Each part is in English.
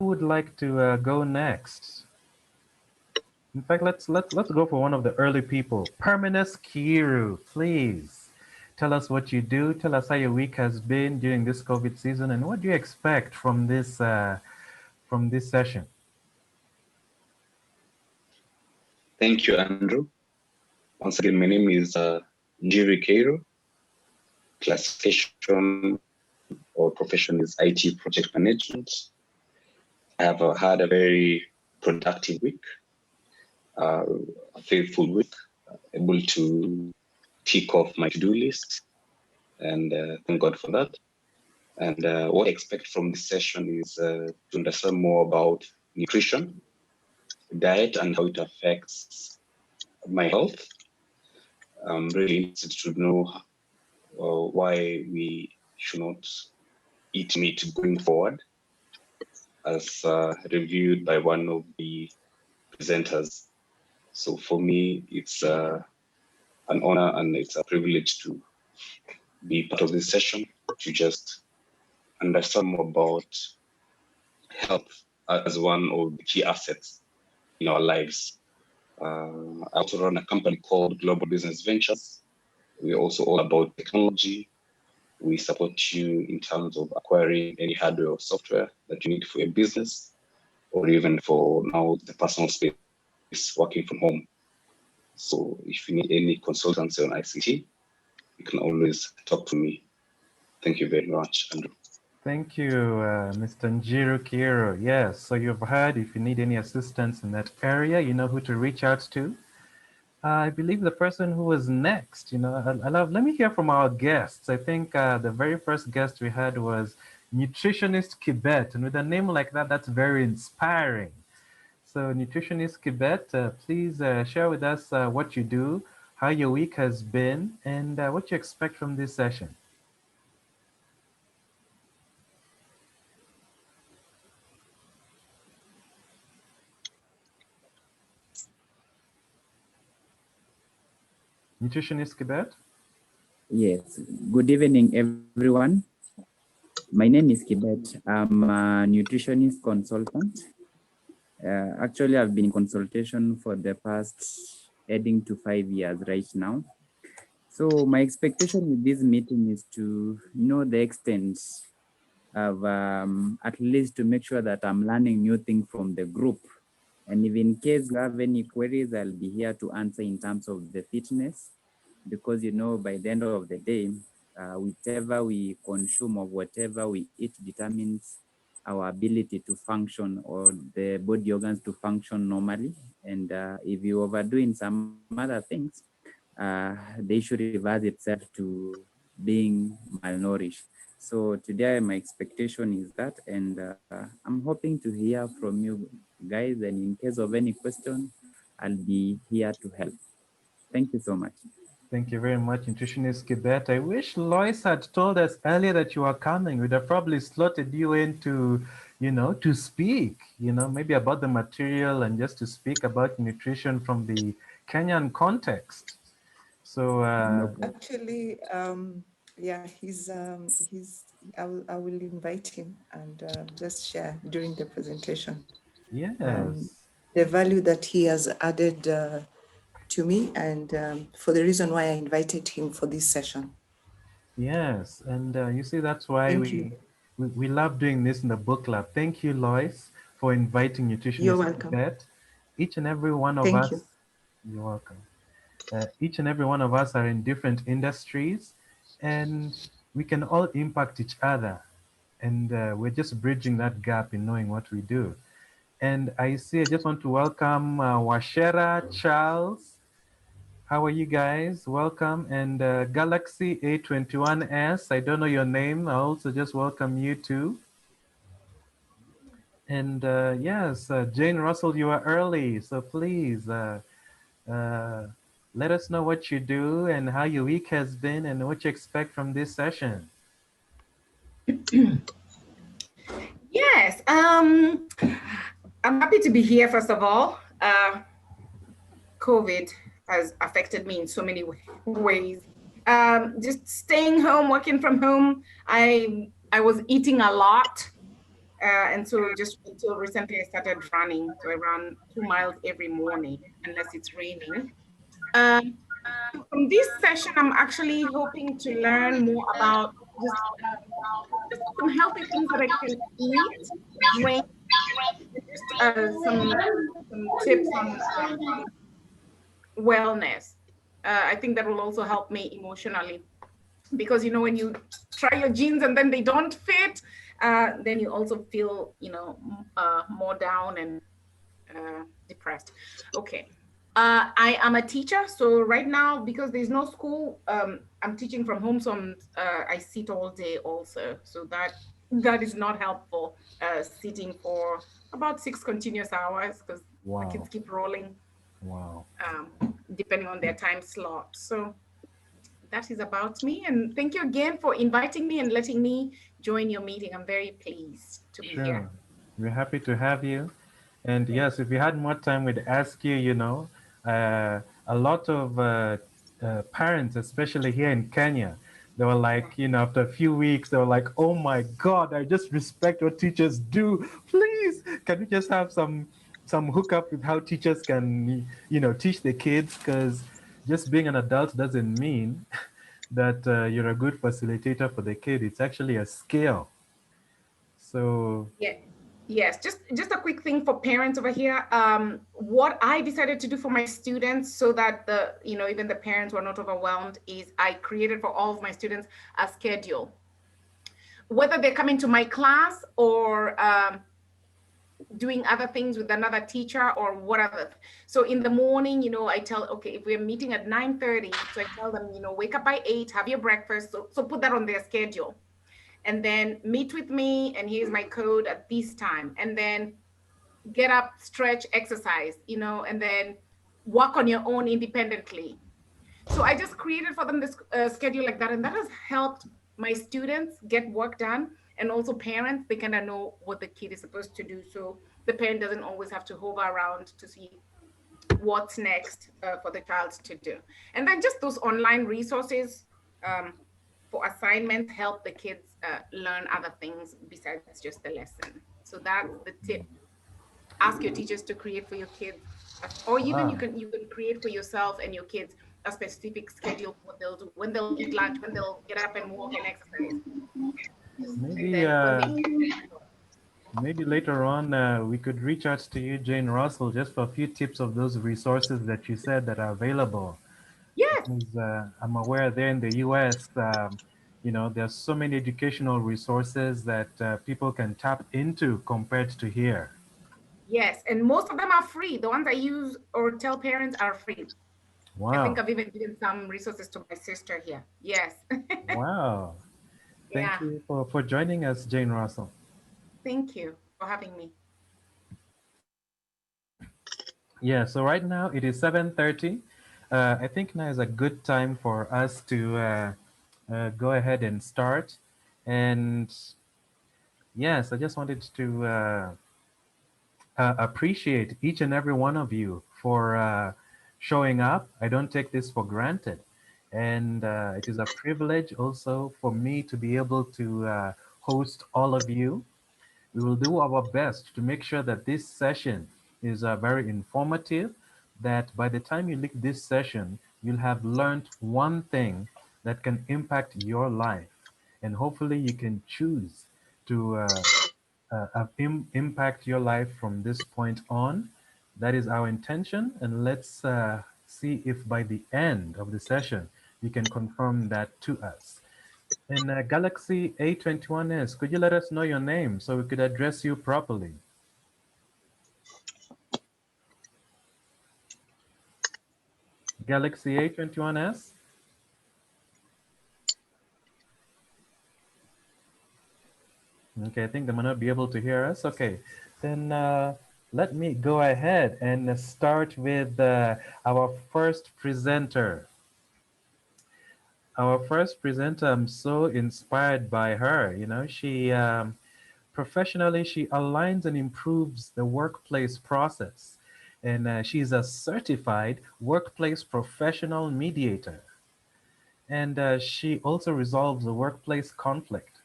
Who would like to go next? In fact, let's go for one of the early people. Permanus Kiru, please tell us what you do. Tell us how your week has been during this COVID season, and what do you expect from this session. Thank you, Andrew. Once again, my name is Njiri Keiro. Classification or profession is IT project management. I have had a very productive week, a faithful week, able to tick off my to-do list, and thank God for that. And what I expect from this session is to understand more about nutrition, diet, and how it affects my health. I'm really interested to know why we should not eat meat going forward, as reviewed by one of the presenters. So for me, it's an honor and it's a privilege to be part of this session, to just understand more about health as one of the key assets in our lives. I also run a company called Global Business Ventures. We're also all about technology. We support you in terms of acquiring any hardware or software that you need for your business, or even for now the personal space working from home. So if you need any consultancy on ICT, you can always talk to me. Thank you very much, Andrew. Thank you, Mr. Njiro Kiro. Yes, so you've heard, if you need any assistance in that area, you know who to reach out to. I believe the person who was next, let me hear from our guests. I think the very first guest we had was Nutritionist Kibet. And with a name like that, that's very inspiring. So Nutritionist Kibet, please share with us what you do, how your week has been, and what you expect from this session. Nutritionist Kibet? Yes, good evening, everyone. My name is Kibet. I'm a nutritionist consultant. Actually, I've been in consultation for the past heading to 5 years right now. So my expectation with this meeting is to know the extent of at least to make sure that I'm learning new things from the group. And if in case you have any queries, I'll be here to answer in terms of the fitness, because by the end of the day, whatever we consume or whatever we eat determines our ability to function, or the body organs to function normally. And if you overdo in some other things, they should reverse itself to being malnourished. So today my expectation is that, and I'm hoping to hear from you guys, and in case of any question, I'll be here to help. Thank you so much. Thank you very much, Nutritionist Kibet. I wish Lois had told us earlier that you were coming. We'd have probably slotted you in to speak, maybe about the material and just to speak about nutrition from the Kenyan context. So actually, yeah, I will invite him and just share during the presentation. Yes. The value that he has added to me, and for the reason why I invited him for this session. Yes, and you see, that's why we love doing this in the book club. Thank you, Lois, for inviting Nutritionist You're welcome. Kibet. Each and every one of Thank us. you. You're welcome. Each and every one of us are in different industries, and we can all impact each other. And we're just bridging that gap in knowing what we do. And I just want to welcome Washera, Charles. How are you guys? Welcome. And Galaxy A21S, I don't know your name. I also just welcome you too. And yes, Jane Russell, you are early. So please let us know what you do and how your week has been and what you expect from this session. Yes, I'm happy to be here, first of all. COVID has affected me in so many ways. Just staying home, working from home, I was eating a lot. And so just until recently, I started running. So I run 2 miles every morning, unless it's raining. Um, so from this session, I'm actually hoping to learn more about just some healthy things that I can eat, drink, just some tips on wellness. I think that will also help me emotionally, because when you try your jeans and then they don't fit, then you also feel more down and depressed. Okay. I am a teacher, so right now, because there's no school, I'm teaching from home, so I sit all day also. So that is not helpful, sitting for about 6 continuous hours, because my kids Wow. keep rolling, Wow. depending on their time slot. So that is about me. And thank you again for inviting me and letting me join your meeting. I'm very pleased to be here. Sure. We're happy to have you. And Thank yes, if we had more time, we'd ask you, a lot of parents, especially here in Kenya, they were like, after a few weeks, they were like, oh my God, I just respect what teachers do. Please, can we just have some hookup with how teachers can, teach the kids? Because just being an adult doesn't mean that you're a good facilitator for the kid. It's actually a skill. So, Yeah. Yes, just a quick thing for parents over here. What I decided to do for my students, so that even the parents were not overwhelmed, is I created for all of my students a schedule. Whether they're coming to my class or doing other things with another teacher or whatever. So in the morning, I tell, okay, if we're meeting at 9:30, so I tell them, wake up by 8, have your breakfast. So put that on their schedule. And then meet with me, and here's my code at this time. And then get up, stretch, exercise, and then work on your own independently. So I just created for them this schedule like that. And that has helped my students get work done. And also parents, they kind of know what the kid is supposed to do. So the parent doesn't always have to hover around to see what's next for the child to do. And then just those online resources for assignments help the kids learn other things besides just the lesson. So that's the tip. Ask your teachers to create for your kids, or even you wow. can create for yourself and your kids a specific schedule for what they'll do, when they'll eat lunch, when they'll get up and walk and exercise, and Maybe then when they maybe later on we could reach out to you, Jane Russell, just for a few tips of those resources that you said that are available. yes, Because I'm aware there in the U.S., there's so many educational resources that people can tap into compared to here. yes, and most of them are free. The ones I use or tell parents are free. I think Wow. I've even given some resources to my sister here. Yes. Wow. Thank Yeah. you for joining us, Jane Russell. Thank you for having me. Yeah, so right now it is 7:30. I think now is a good time for us to go ahead and start. And yes, I just wanted to appreciate each and every one of you for showing up. I don't take this for granted. And it is a privilege also for me to be able to host all of you. We will do our best to make sure that this session is very informative, that by the time you leave this session, you'll have learned one thing that can impact your life. And hopefully you can choose to impact your life from this point on. That is our intention. And let's see if by the end of the session, you can confirm that to us. And Galaxy A21s, could you let us know your name so we could address you properly? Galaxy A21s? Okay, I think they might not be able to hear us. Okay, then let me go ahead and start with our first presenter. Our first presenter, I'm so inspired by her. She professionally, she aligns and improves the workplace process. And she's a certified workplace professional mediator. And she also resolves the workplace conflict.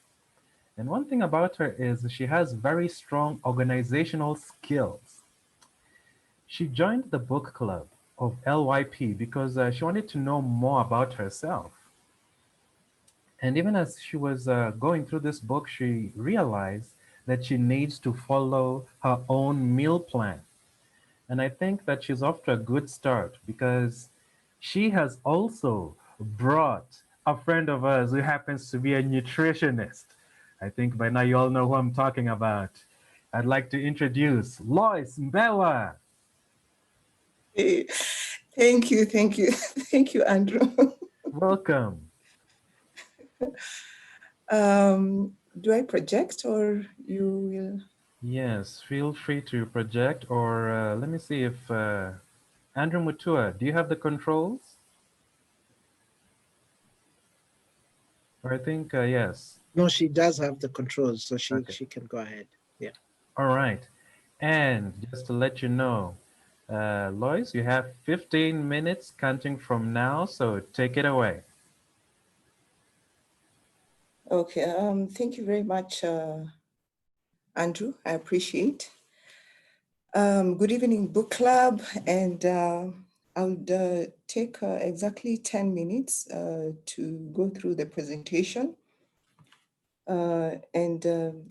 And one thing about her is she has very strong organizational skills. She joined the book club of LYP because she wanted to know more about herself. And even as she was going through this book, she realized that she needs to follow her own meal plan. And I think that she's off to a good start because she has also brought a friend of ours who happens to be a nutritionist. I think by now you all know who I'm talking about. I'd like to introduce Lois Mbewa. Eh, thank you, thank you, thank you, Andrew. Welcome. Do I project or you will? Yes, feel free to project or let me see if Andrew Mutua, do you have the controls? Or I think yes. No, she does have the controls, so Okay. she can go ahead. Yeah. All right. And just to let you know, Lois, you have 15 minutes counting from now, so take it away. Okay, thank you very much, Andrew. I appreciate. Good evening, book club, and I would take exactly 10 minutes to go through the presentation.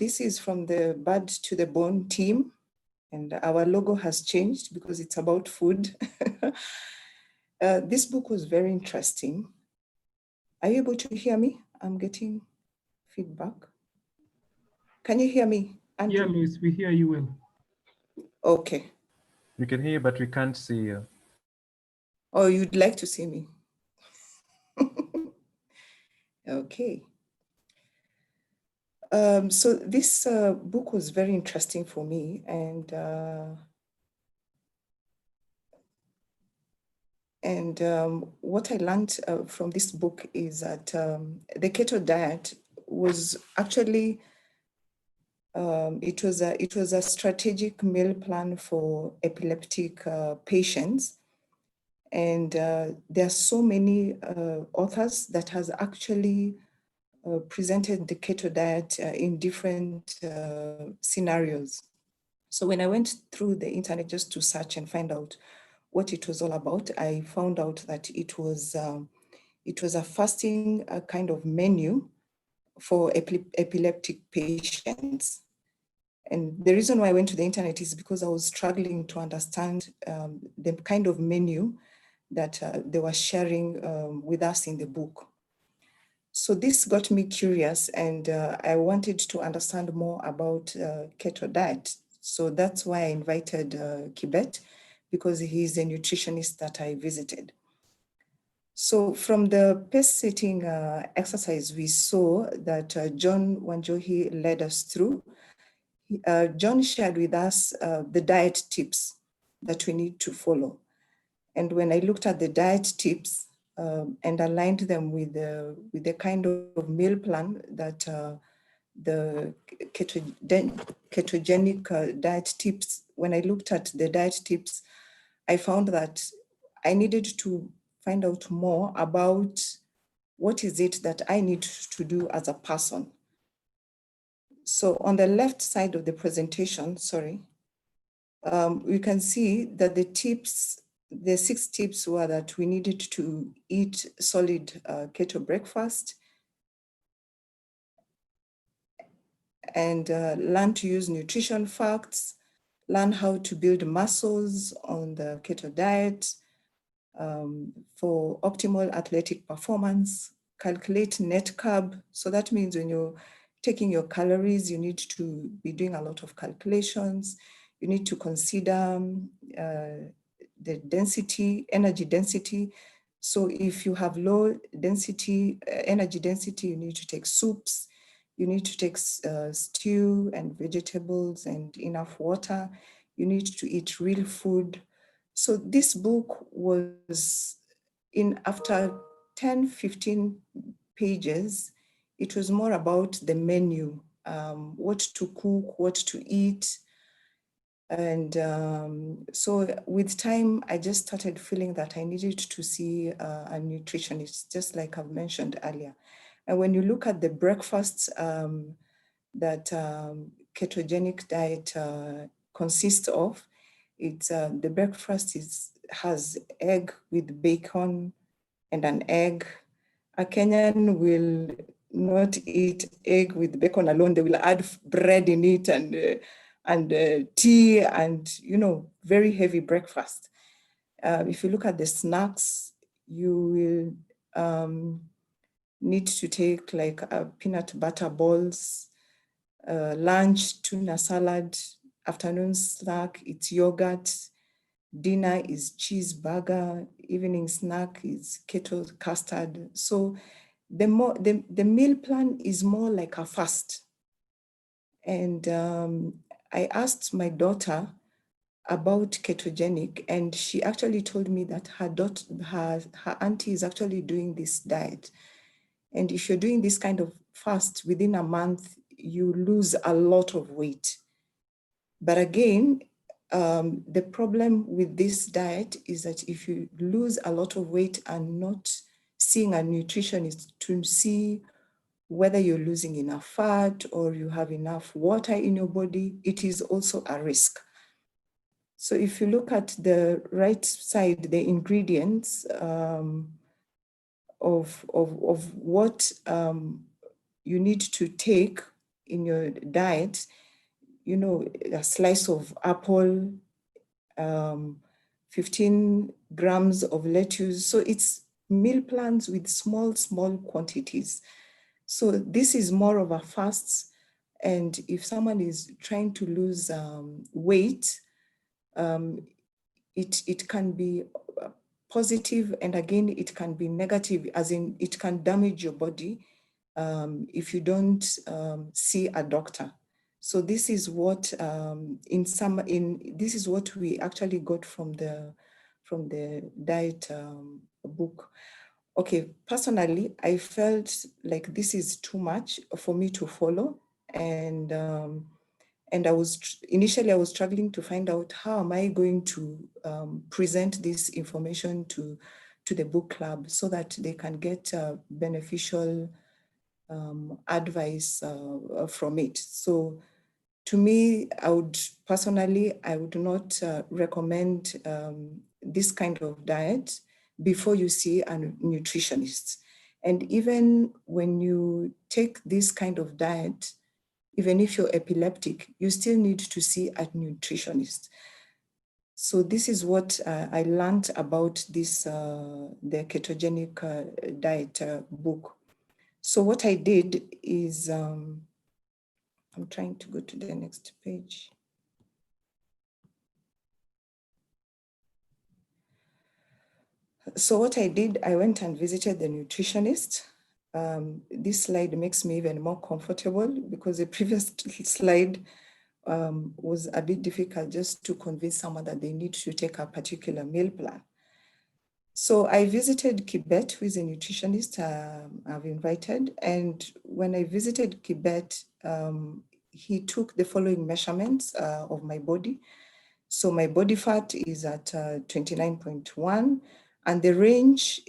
This is from the Bud to the Bone team, and our logo has changed because it's about food. This book was very interesting. Are you able to hear me? I'm getting feedback. Can you hear me, Andrew? Yeah, Luis, we hear you well. Okay. We can hear you, but we can't see you. Oh, you'd like to see me? Okay. So this book was very interesting for me, and what I learned from this book is that the keto diet was actually it was a strategic meal plan for epileptic patients, and there are so many authors that has actually presented the keto diet in different scenarios. So when I went through the internet just to search and find out what it was all about, I found out that it was a fasting kind of menu for epileptic patients. And the reason why I went to the internet is because I was struggling to understand the kind of menu that they were sharing with us in the book. So this got me curious, and I wanted to understand more about keto diet. So that's why I invited Kibet, because he's a nutritionist that I visited. So from the pace setting exercise, we saw that John Wanjohi led us through. John shared with us the diet tips that we need to follow. And when I looked at the diet tips and aligned them with the kind of meal plan that the ketogenic diet tips, when I looked at the diet tips, I found that I needed to find out more about what is it that I need to do as a person. So on the left side of the presentation, we can see that the 6 tips were that we needed to eat solid keto breakfast and learn to use nutrition facts, learn how to build muscles on the keto diet for optimal athletic performance, calculate net carb. So that means when you're taking your calories, you need to be doing a lot of calculations. You need to consider the density, energy density. So if you have low density, energy density, you need to take soups, you need to take stew and vegetables and enough water. You need to eat real food. So this book was after 10, 15 pages, it was more about the menu, what to cook, what to eat. And so with time, I just started feeling that I needed to see a nutritionist, just like I've mentioned earlier. And when you look at the breakfasts that ketogenic diet consists of. It's the breakfast has egg with bacon and an egg. A Kenyan will not eat egg with bacon alone. They will add bread in it and tea and, you know, very heavy breakfast. If you look at the snacks, you will need to take like peanut butter balls, lunch, tuna salad, afternoon snack, it's yogurt, dinner is cheeseburger, evening snack is keto custard. So the meal plan is more like a fast. And I asked my daughter about ketogenic, and she actually told me that her auntie is actually doing this diet. And if you're doing this kind of fast within a month, you lose a lot of weight. But again, the problem with this diet is that if you lose a lot of weight and not seeing a nutritionist to see whether you're losing enough fat or you have enough water in your body, it is also a risk. So if you look at the right side, the ingredients of what you need to take in your diet, you know, a slice of apple, 15 grams of lettuce. So it's meal plans with small quantities. So this is more of a fast. And if someone is trying to lose weight, it can be positive, and again, it can be negative, as in it can damage your body if you don't see a doctor. So this is what this is what we actually got from the diet book. Okay, personally, I felt like this is too much for me to follow, and initially I was struggling to find out how am I going to present this information to the book club so that they can get beneficial advice from it. So to me, I would not recommend this kind of diet before you see a nutritionist. And even when you take this kind of diet, even if you're epileptic, you still need to see a nutritionist. So this is what I learned about this, the ketogenic diet book. So what I did is, I'm trying to go to the next page. So what I did, I went and visited the nutritionist. This slide makes me even more comfortable because the previous slide was a bit difficult just to convince someone that they need to take a particular meal plan. So I visited Kibet, who is a nutritionist I've invited. And when I visited Kibet, he took the following measurements of my body. So my body fat is at 29.1, and the range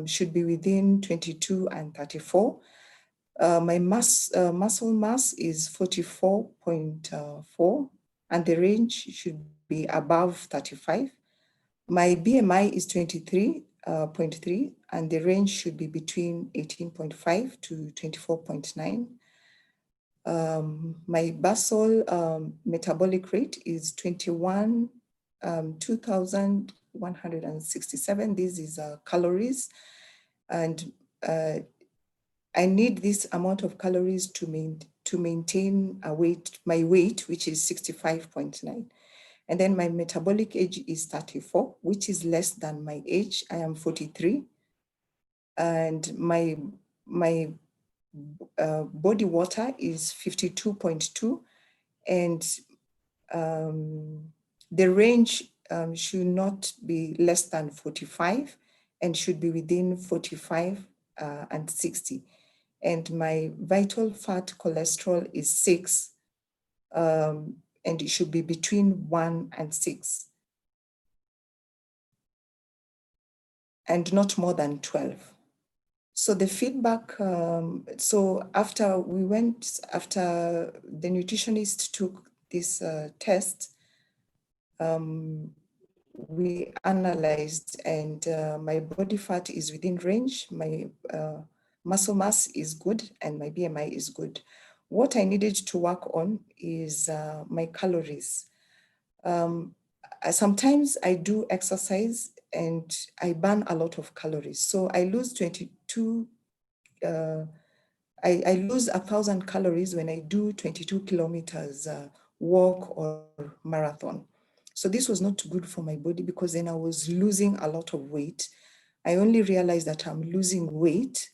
should be within 22 and 34. My muscle mass is 44.4, and the range should be above 35. My BMI is 23.3, and the range should be between 18.5 to 24.9. My basal metabolic rate is 2,167. This is calories. And I need this amount of calories to maintain my weight, which is 65.9. And then my metabolic age is 34, which is less than my age. I am 43. And my body water is 52.2. And the range should not be less than 45 and should be within 45 and 60. And my vital fat cholesterol is 6, and it should be between 1 and 6, and not more than 12. So the feedback, so after the nutritionist took this test, we analyzed, and my body fat is within range, my muscle mass is good, and my BMI is good. What I needed to work on is my calories. Sometimes I do exercise and I burn a lot of calories. So I lose 22, I lose 1,000 calories when I do 22 kilometers walk or marathon. So this was not good for my body, because then I was losing a lot of weight. I only realized that I'm losing weight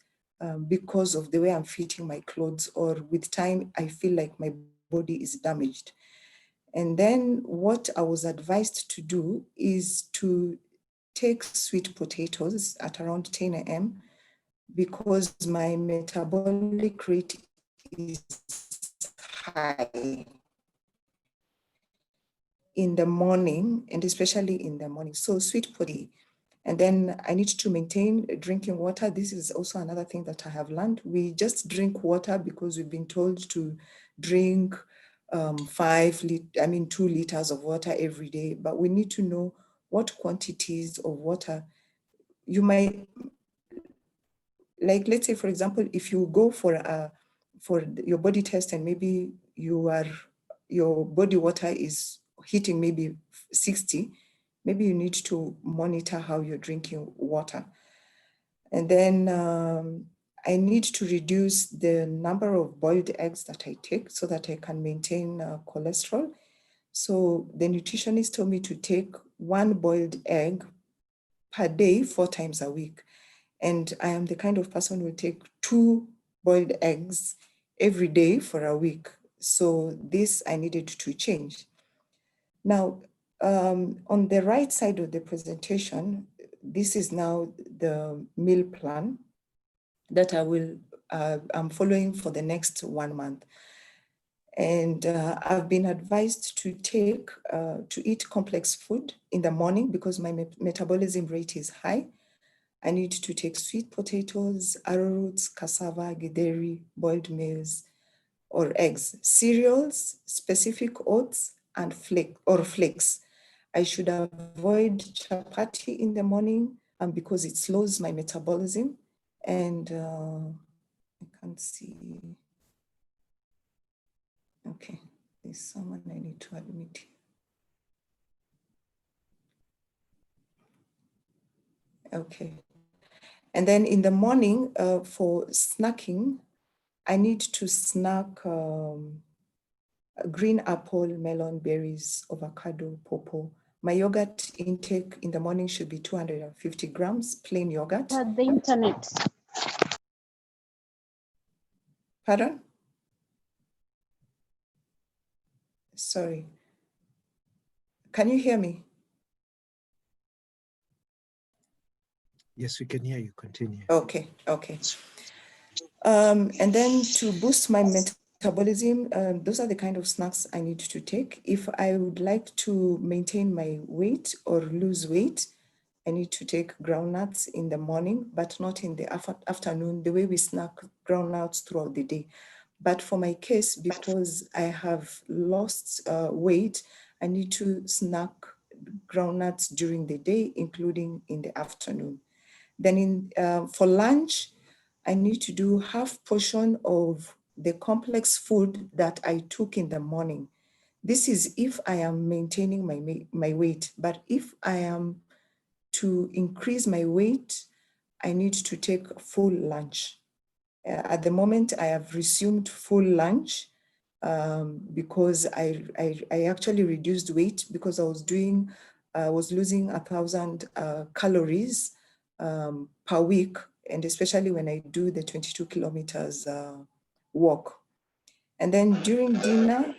because of the way I'm fitting my clothes, or with time, I feel like my body is damaged. And then what I was advised to do is to take sweet potatoes at around 10 a.m. because my metabolic rate is high in the morning, and especially in the morning. So sweet potato. And then I need to maintain drinking water. This is also another thing that I have learned. We just drink water because we've been told to drink 2 liters of water every day, but we need to know what quantities of water you might, like, let's say, for example, if you go for your body test and maybe your body water is hitting maybe 60, maybe you need to monitor how you're drinking water. And then I need to reduce the number of boiled eggs that I take so that I can maintain cholesterol. So the nutritionist told me to take 1 boiled egg per day, 4 times a week. And I am the kind of person who will take 2 boiled eggs every day for a week. So this I needed to change. Now, on the right side of the presentation, this is now the meal plan that I'm following for the next 1 month. And I've been advised to eat complex food in the morning because my metabolism rate is high. I need to take sweet potatoes, arrowroots, cassava, githeri, boiled maize, or eggs, cereals, specific oats, and flakes. I should avoid chapati in the morning because it slows my metabolism. And I can't see. Okay, there's someone I need to admit. Okay. And then in the morning for snacking, I need to snack green apple, melon, berries, avocado, pawpaw. My yogurt intake in the morning should be 250 grams, plain yogurt. The internet. Pardon? Sorry. Can you hear me? Yes, we can hear you. Continue. Okay. And then to boost my metabolism, those are the kind of snacks I need to take. If I would like to maintain my weight or lose weight, I need to take groundnuts in the morning, but not in the afternoon, the way we snack groundnuts throughout the day. But for my case, because I have lost weight, I need to snack groundnuts during the day, including in the afternoon. Then for lunch, I need to do half portion of the complex food that I took in the morning. This is if I am maintaining my weight, but if I am to increase my weight, I need to take full lunch. At the moment, I have resumed full lunch because I actually reduced weight because I was losing 1,000 calories per week, and especially when I do the 22 kilometers walk. And then during dinner,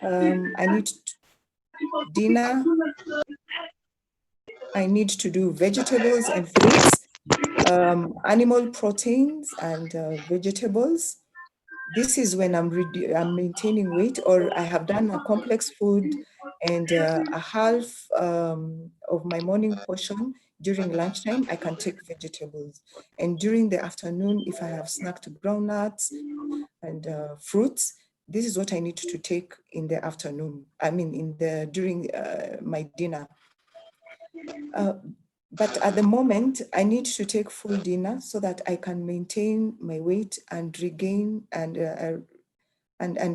I need to do vegetables and fruits, animal proteins and vegetables. This is when I'm maintaining weight, or I have done a complex food, and a half of my morning portion During lunchtime, I can take vegetables. And during the afternoon, if I have snacked groundnuts and fruits, this is what I need to take in the afternoon. I mean, during my dinner. But at the moment, I need to take full dinner so that I can maintain my weight and regain and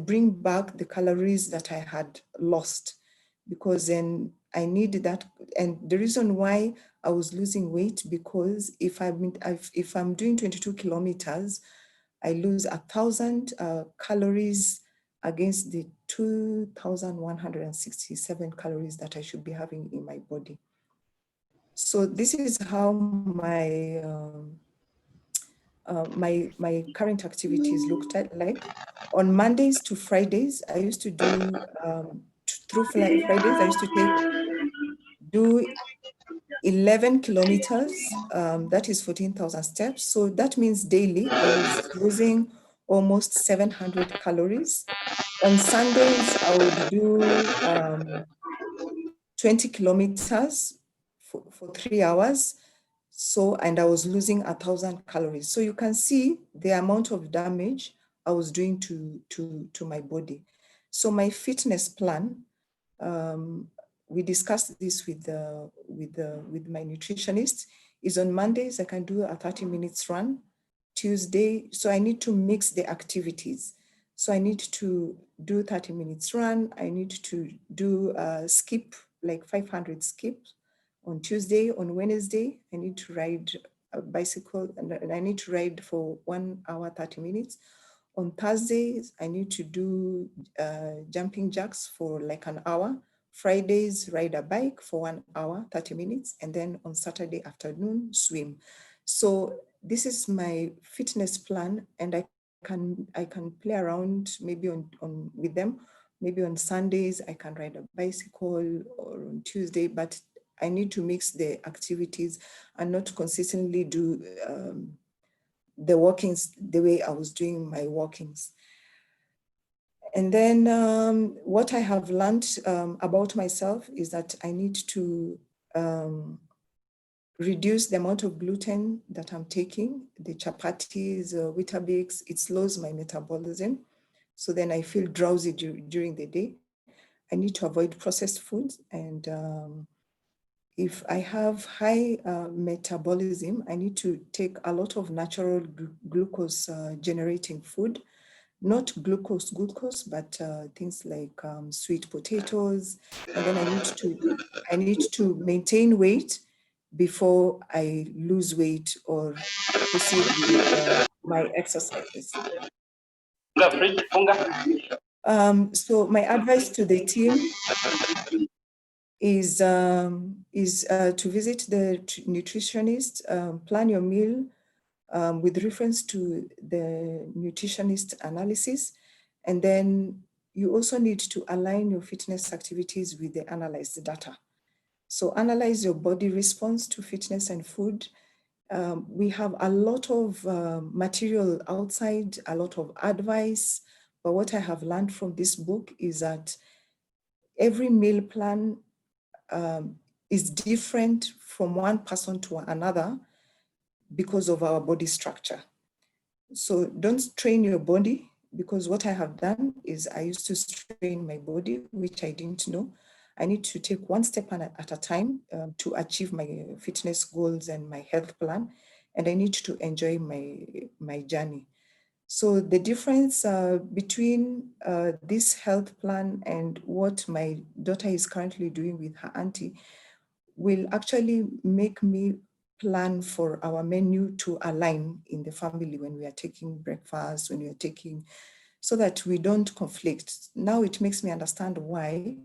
bring back the calories that I had lost, because then I need that. And the reason why I was losing weight, because if I'm doing 22 kilometers, I lose 1,000 calories against the 2,167 calories that I should be having in my body. So this is how my my current activities looked like. On Mondays to Fridays, I used to do through Fridays, I used to do 11 kilometers. That is 14,000 steps. So that means daily I was losing almost 700 calories. On Sundays, I would do 20 kilometers for 3 hours. So, and I was losing 1,000 calories. So you can see the amount of damage I was doing to my body. So my fitness plan, we discussed this with my nutritionist, is on Mondays, I can do a 30 minutes run. Tuesday, so I need to mix the activities. So I need to do 30 minutes run. I need to do skip, like 500 skips on Tuesday. On Wednesday, I need to ride a bicycle, and I need to ride for 1 hour, 30 minutes. On Thursdays, I need to do jumping jacks for like an hour. Fridays, ride a bike for 1 hour, 30 minutes. And then on Saturday afternoon, swim. So this is my fitness plan, and I can play around maybe on with them. Maybe on Sundays, I can ride a bicycle, or on Tuesday, but I need to mix the activities and not consistently do the walkings the way I was doing my walkings. And then what I have learned about myself is that I need to reduce the amount of gluten that I'm taking, the chapatis, Weetabix. It slows my metabolism. So then I feel drowsy during the day. I need to avoid processed foods. And if I have high metabolism, I need to take a lot of natural glucose generating food, not glucose, but things like sweet potatoes. And then I need to maintain weight before I lose weight or proceed with my exercises. So my advice to the team is to visit the nutritionist, plan your meal with reference to the nutritionist analysis. And then you also need to align your fitness activities with the analyzed data. So analyze your body response to fitness and food. We have a lot of material outside, a lot of advice, but what I have learned from this book is that every meal plan is different from one person to another because of our body structure. So don't train your body, because what I have done is I used to strain my body, which I didn't know. I need to take one step at a time to achieve my fitness goals and my health plan. And I need to enjoy my journey. So the difference between this health plan and what my daughter is currently doing with her auntie will actually make me plan for our menu to align in the family when we are taking breakfast, when we are taking, so that we don't conflict. Now it makes me understand why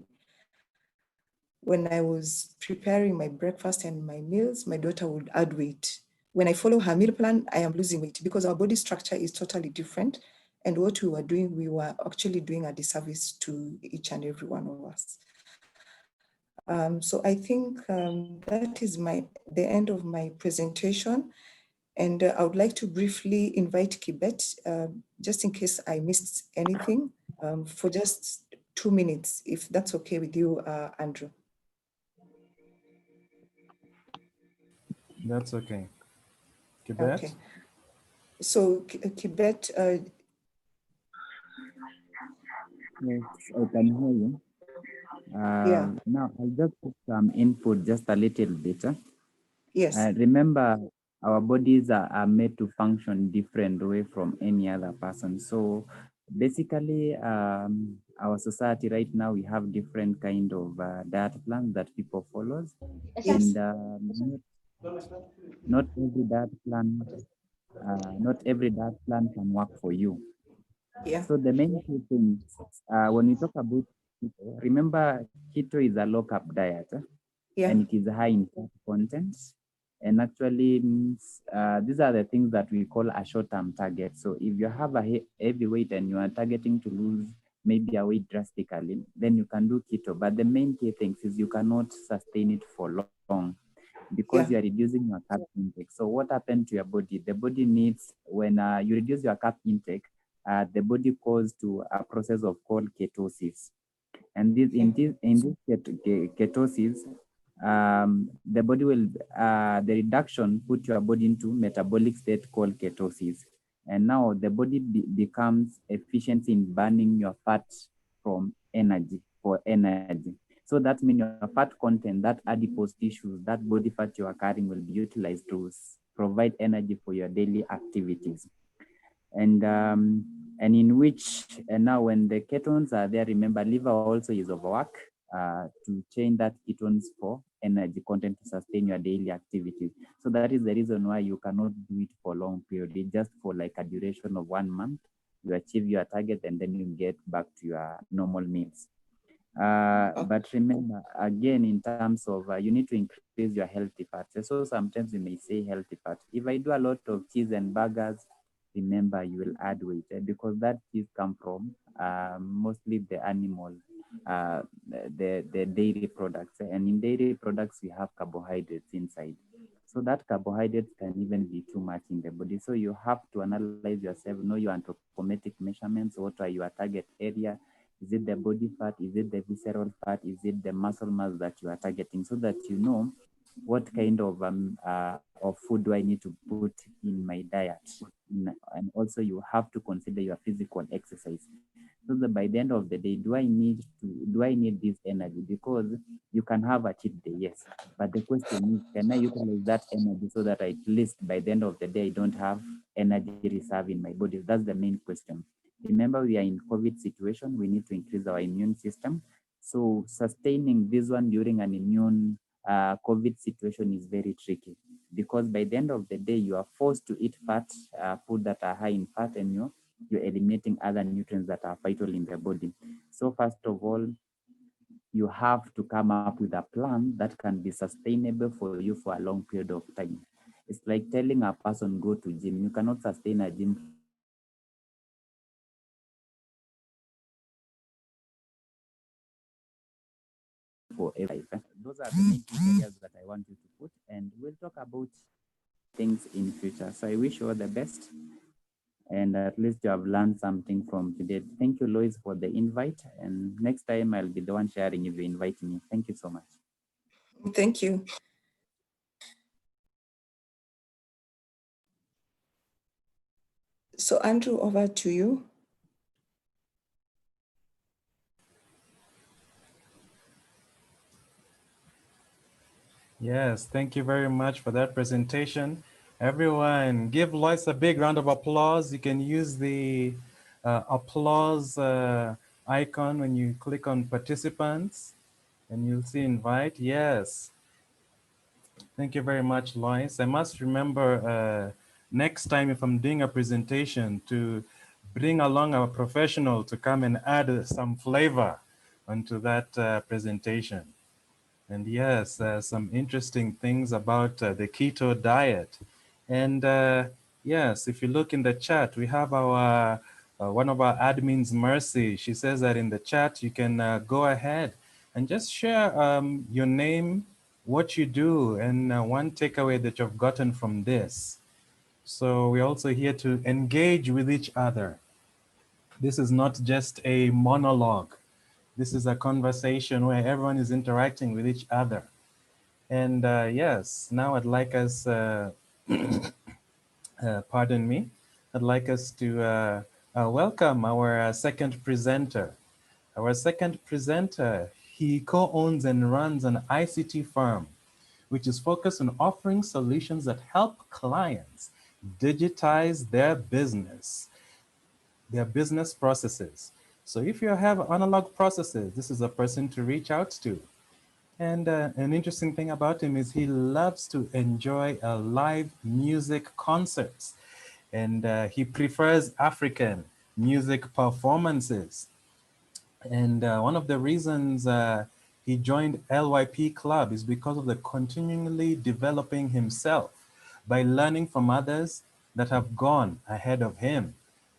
when I was preparing my breakfast and my meals, my daughter would add weight. When I follow her meal plan, I am losing weight because our body structure is totally different. And what we were doing, we were actually doing a disservice to each and every one of us. So I think that is the end of my presentation. And I would like to briefly invite Kibet, just in case I missed anything, for just 2 minutes, if that's okay with you, Andrew. That's okay. Okay. Kibet? So Kibet, Yes, I can hear you. yeah, Now, I'll just put some input just a little bit. yes, Remember, our bodies are made to function different way from any other person. So basically, our society right now, we have different kind of diet plans that people follows. yes, And not every diet plan, not every diet plan can work for you. yeah, So the main two things, when we talk about keto, remember keto is a low-carb diet, yeah, and it is high in fat content. And actually means, these are the things that we call a short-term target. So if you have a heavy weight and you are targeting to lose maybe a weight drastically, then you can do keto. But the main key things is you cannot sustain it for long because you are yeah, reducing your carb intake. So what happened to your body? The body needs, when you reduce your carb intake, the body goes to a process of called ketosis. And this yeah, in this ketosis, the body will the reduction put your body into metabolic state called ketosis, and now the body becomes efficient in burning your fat from energy for energy. So that means your fat content, that adipose tissues, that body fat you are carrying will be utilized to provide energy for your daily activities. And in which, and now when the ketones are there, remember liver also is overwork to change that ketones for energy content to sustain your daily activities. So that is the reason why you cannot do it for long period. It's just for like a duration of 1 month, you achieve your target and then you get back to your normal meals. But remember, again, in terms of you need to increase your healthy fats. So sometimes you may say healthy fat. If I do a lot of cheese and burgers, remember you will add weight because that cheese come from mostly the animal, the dairy products. And in dairy products, we have carbohydrates inside. So that carbohydrates can even be too much in the body. So you have to analyze yourself, know your anthropometric measurements, what are your target area. Is it the body fat? Is it the visceral fat? Is it the muscle mass that you are targeting, so that you know what kind of food do I need to put in my diet? And also you have to consider your physical exercise. So that by the end of the day, do I need this energy? Because you can have a cheat day, yes. But the question is, can I utilize that energy so that at least by the end of the day, I don't have energy reserve in my body? That's the main question. Remember, we are in COVID situation. We need to increase our immune system. So sustaining this one during an immune COVID situation is very tricky, because by the end of the day, you are forced to eat fat, food that are high in fat, and you're eliminating other nutrients that are vital in the body. So first of all, you have to come up with a plan that can be sustainable for you for a long period of time. It's like telling a person go to gym. You cannot sustain a gym for 5 years. For every life. Those are the main areas that I want you to put, and we'll talk about things in future. So I wish you all the best, and at least you have learned something from today. Thank you, Lois, for the invite, and next time I'll be the one sharing if you invite me. Thank you so much. thank you. So Andrew, over to you. Yes, thank you very much for that presentation. Everyone, give Lois a big round of applause. You can use the applause icon when you click on participants, and you'll see invite. Yes, thank you very much, Lois. I must remember next time if I'm doing a presentation to bring along a professional to come and add some flavor onto that presentation. And yes, some interesting things about the keto diet. And yes, if you look in the chat, we have our one of our admins, Mercy. She says that in the chat, you can go ahead and just share your name, what you do, and one takeaway that you've gotten from this. So we're also here to engage with each other. This is not just a monologue. This is a conversation where everyone is interacting with each other. And yes, now I'd like us, pardon me, I'd like us to welcome our second presenter. Our second presenter, he co-owns and runs an ICT firm, which is focused on offering solutions that help clients digitize their business processes. So if you have analog processes, this is a person to reach out to. And an interesting thing about him is he loves to enjoy live music concerts. And he prefers African music performances. And one of the reasons he joined LYP Club is because of the continually developing himself by learning from others that have gone ahead of him.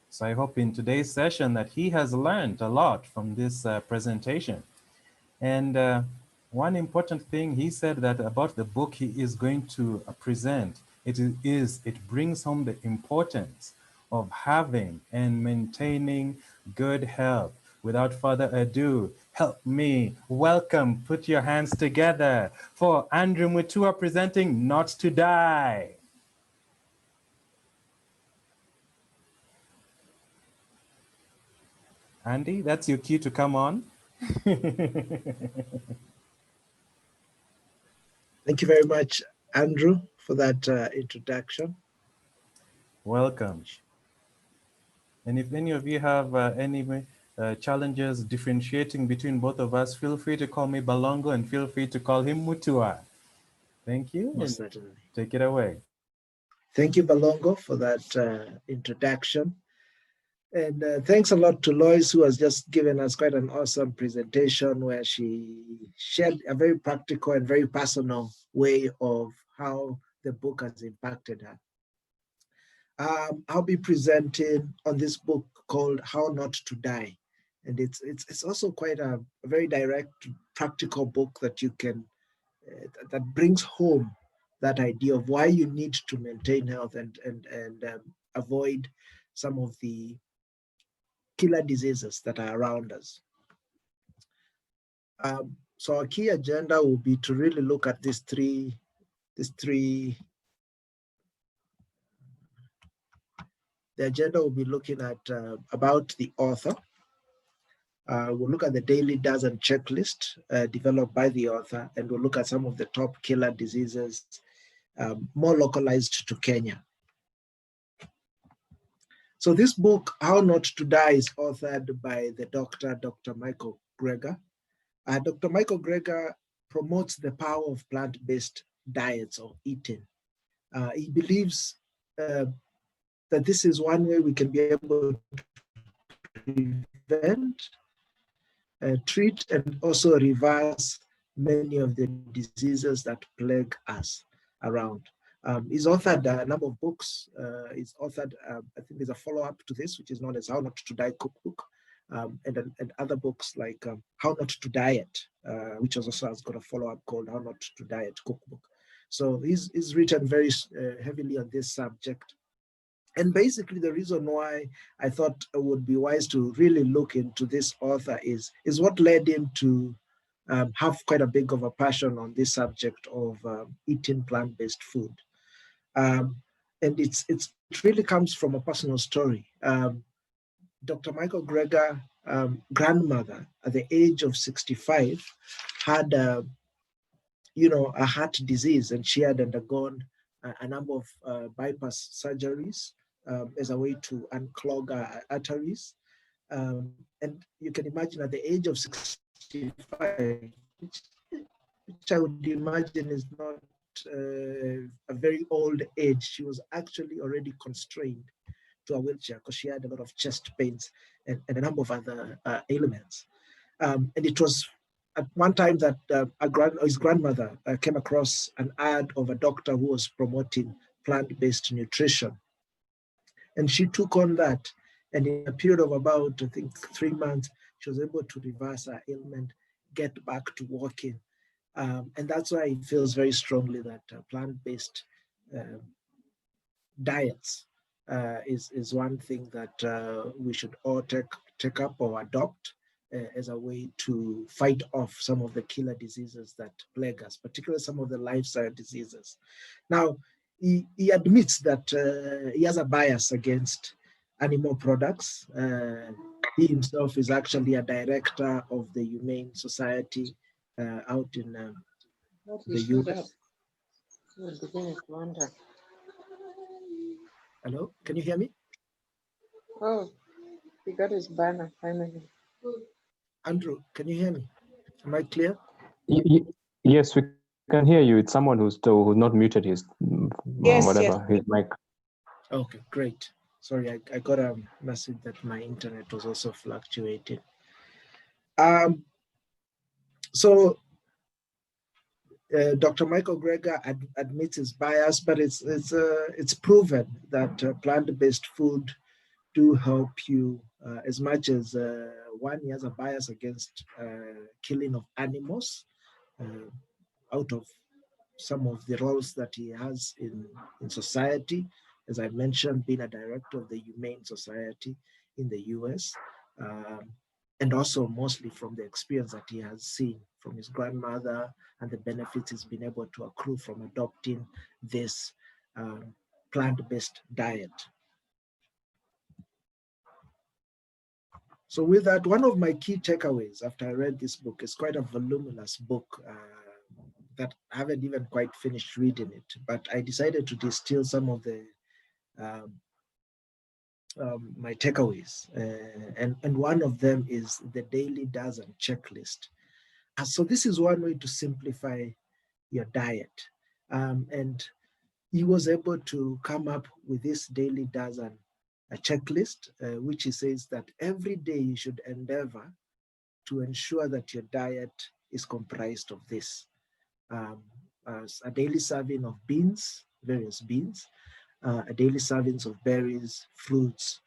So I hope in today's session that he has learned a lot from this presentation. And one important thing he said that about the book he is going to present, it brings home the importance of having and maintaining good health. Without further ado, help me welcome, put your hands together for Andrew Mutua presenting Not to Die. Andy, that's your cue to come on. Thank you very much, Andrew, for that introduction. Welcome. And if any of you have any challenges differentiating between both of us, feel free to call me Balongo and feel free to call him Mutua. Thank you. Most And certainly. take it away. Thank you, Balongo, for that introduction. And thanks a lot to Lois, who has just given us quite an awesome presentation where she shared a very practical and very personal way of how the book has impacted her. I'll be presenting on this book called How Not to Die. And it's also quite a very direct, practical book that you can, that brings home that idea of why you need to maintain health and avoid some of the killer diseases that are around us. So our key agenda will be to really look at these three. The agenda will be looking at about the author. We'll look at the daily does and checklist developed by the author, and we'll look at some of the top killer diseases more localized to Kenya. So this book, How Not to Die, is authored by the Dr. Michael Greger. Dr. Michael Greger promotes the power of plant-based diets or eating. He believes that this is one way we can be able to prevent, treat, and also reverse many of the diseases that plague us around. He's authored a number of books. He's authored, I think there's a follow-up to this, which is known as How Not to Die Cookbook, and other books like How Not to Diet, which also has got a follow-up called How Not to Diet Cookbook. So he's written very heavily on this subject. And basically the reason why I thought it would be wise to really look into this author is what led him to have quite a big of a passion on this subject of eating plant-based food. And it really comes from a personal story. Dr. Michael Greger, grandmother at the age of 65, had a heart disease, and she had undergone a number of bypass surgeries as a way to unclog her arteries. And you can imagine at the age of 65, which I would imagine is not a very old age, she was actually already constrained to a wheelchair because she had a lot of chest pains and a number of other ailments. And it was at one time that his grandmother came across an ad of a doctor who was promoting plant-based nutrition. And she took on that. And in a period of about, I think, 3 months, she was able to reverse her ailment, get back to walking. And that's why it feels very strongly that plant-based diets is one thing that we should all take up or adopt as a way to fight off some of the killer diseases that plague us, particularly some of the lifestyle diseases. Now, he admits that he has a bias against animal products. He himself is actually a director of the Humane Society out in the US. Hello, can you hear me? Oh, he got his banner finally. Andrew, can you hear me? Am I clear? Yes, we can hear you. It's someone who's not muted his whatever his mic. Okay, great. Sorry, I got a message that my internet was also fluctuating. So Dr. Michael Greger admits his bias, but it's proven that plant-based food do help you as much as one, he has a bias against killing of animals out of some of the roles that he has in society. As I mentioned, being a director of the Humane Society in the US, and also mostly from the experience that he has seen from his grandmother and the benefits he's been able to accrue from adopting this plant-based diet. So with that, one of my key takeaways after I read this book, is quite a voluminous book that I haven't even quite finished reading it, but I decided to distill some of the my takeaways. And one of them is the daily dozen checklist. So this is one way to simplify your diet. And he was able to come up with this daily dozen a checklist, which he says that every day you should endeavor to ensure that your diet is comprised of this. A daily serving of beans, various beans, a daily servings of berries, fruits,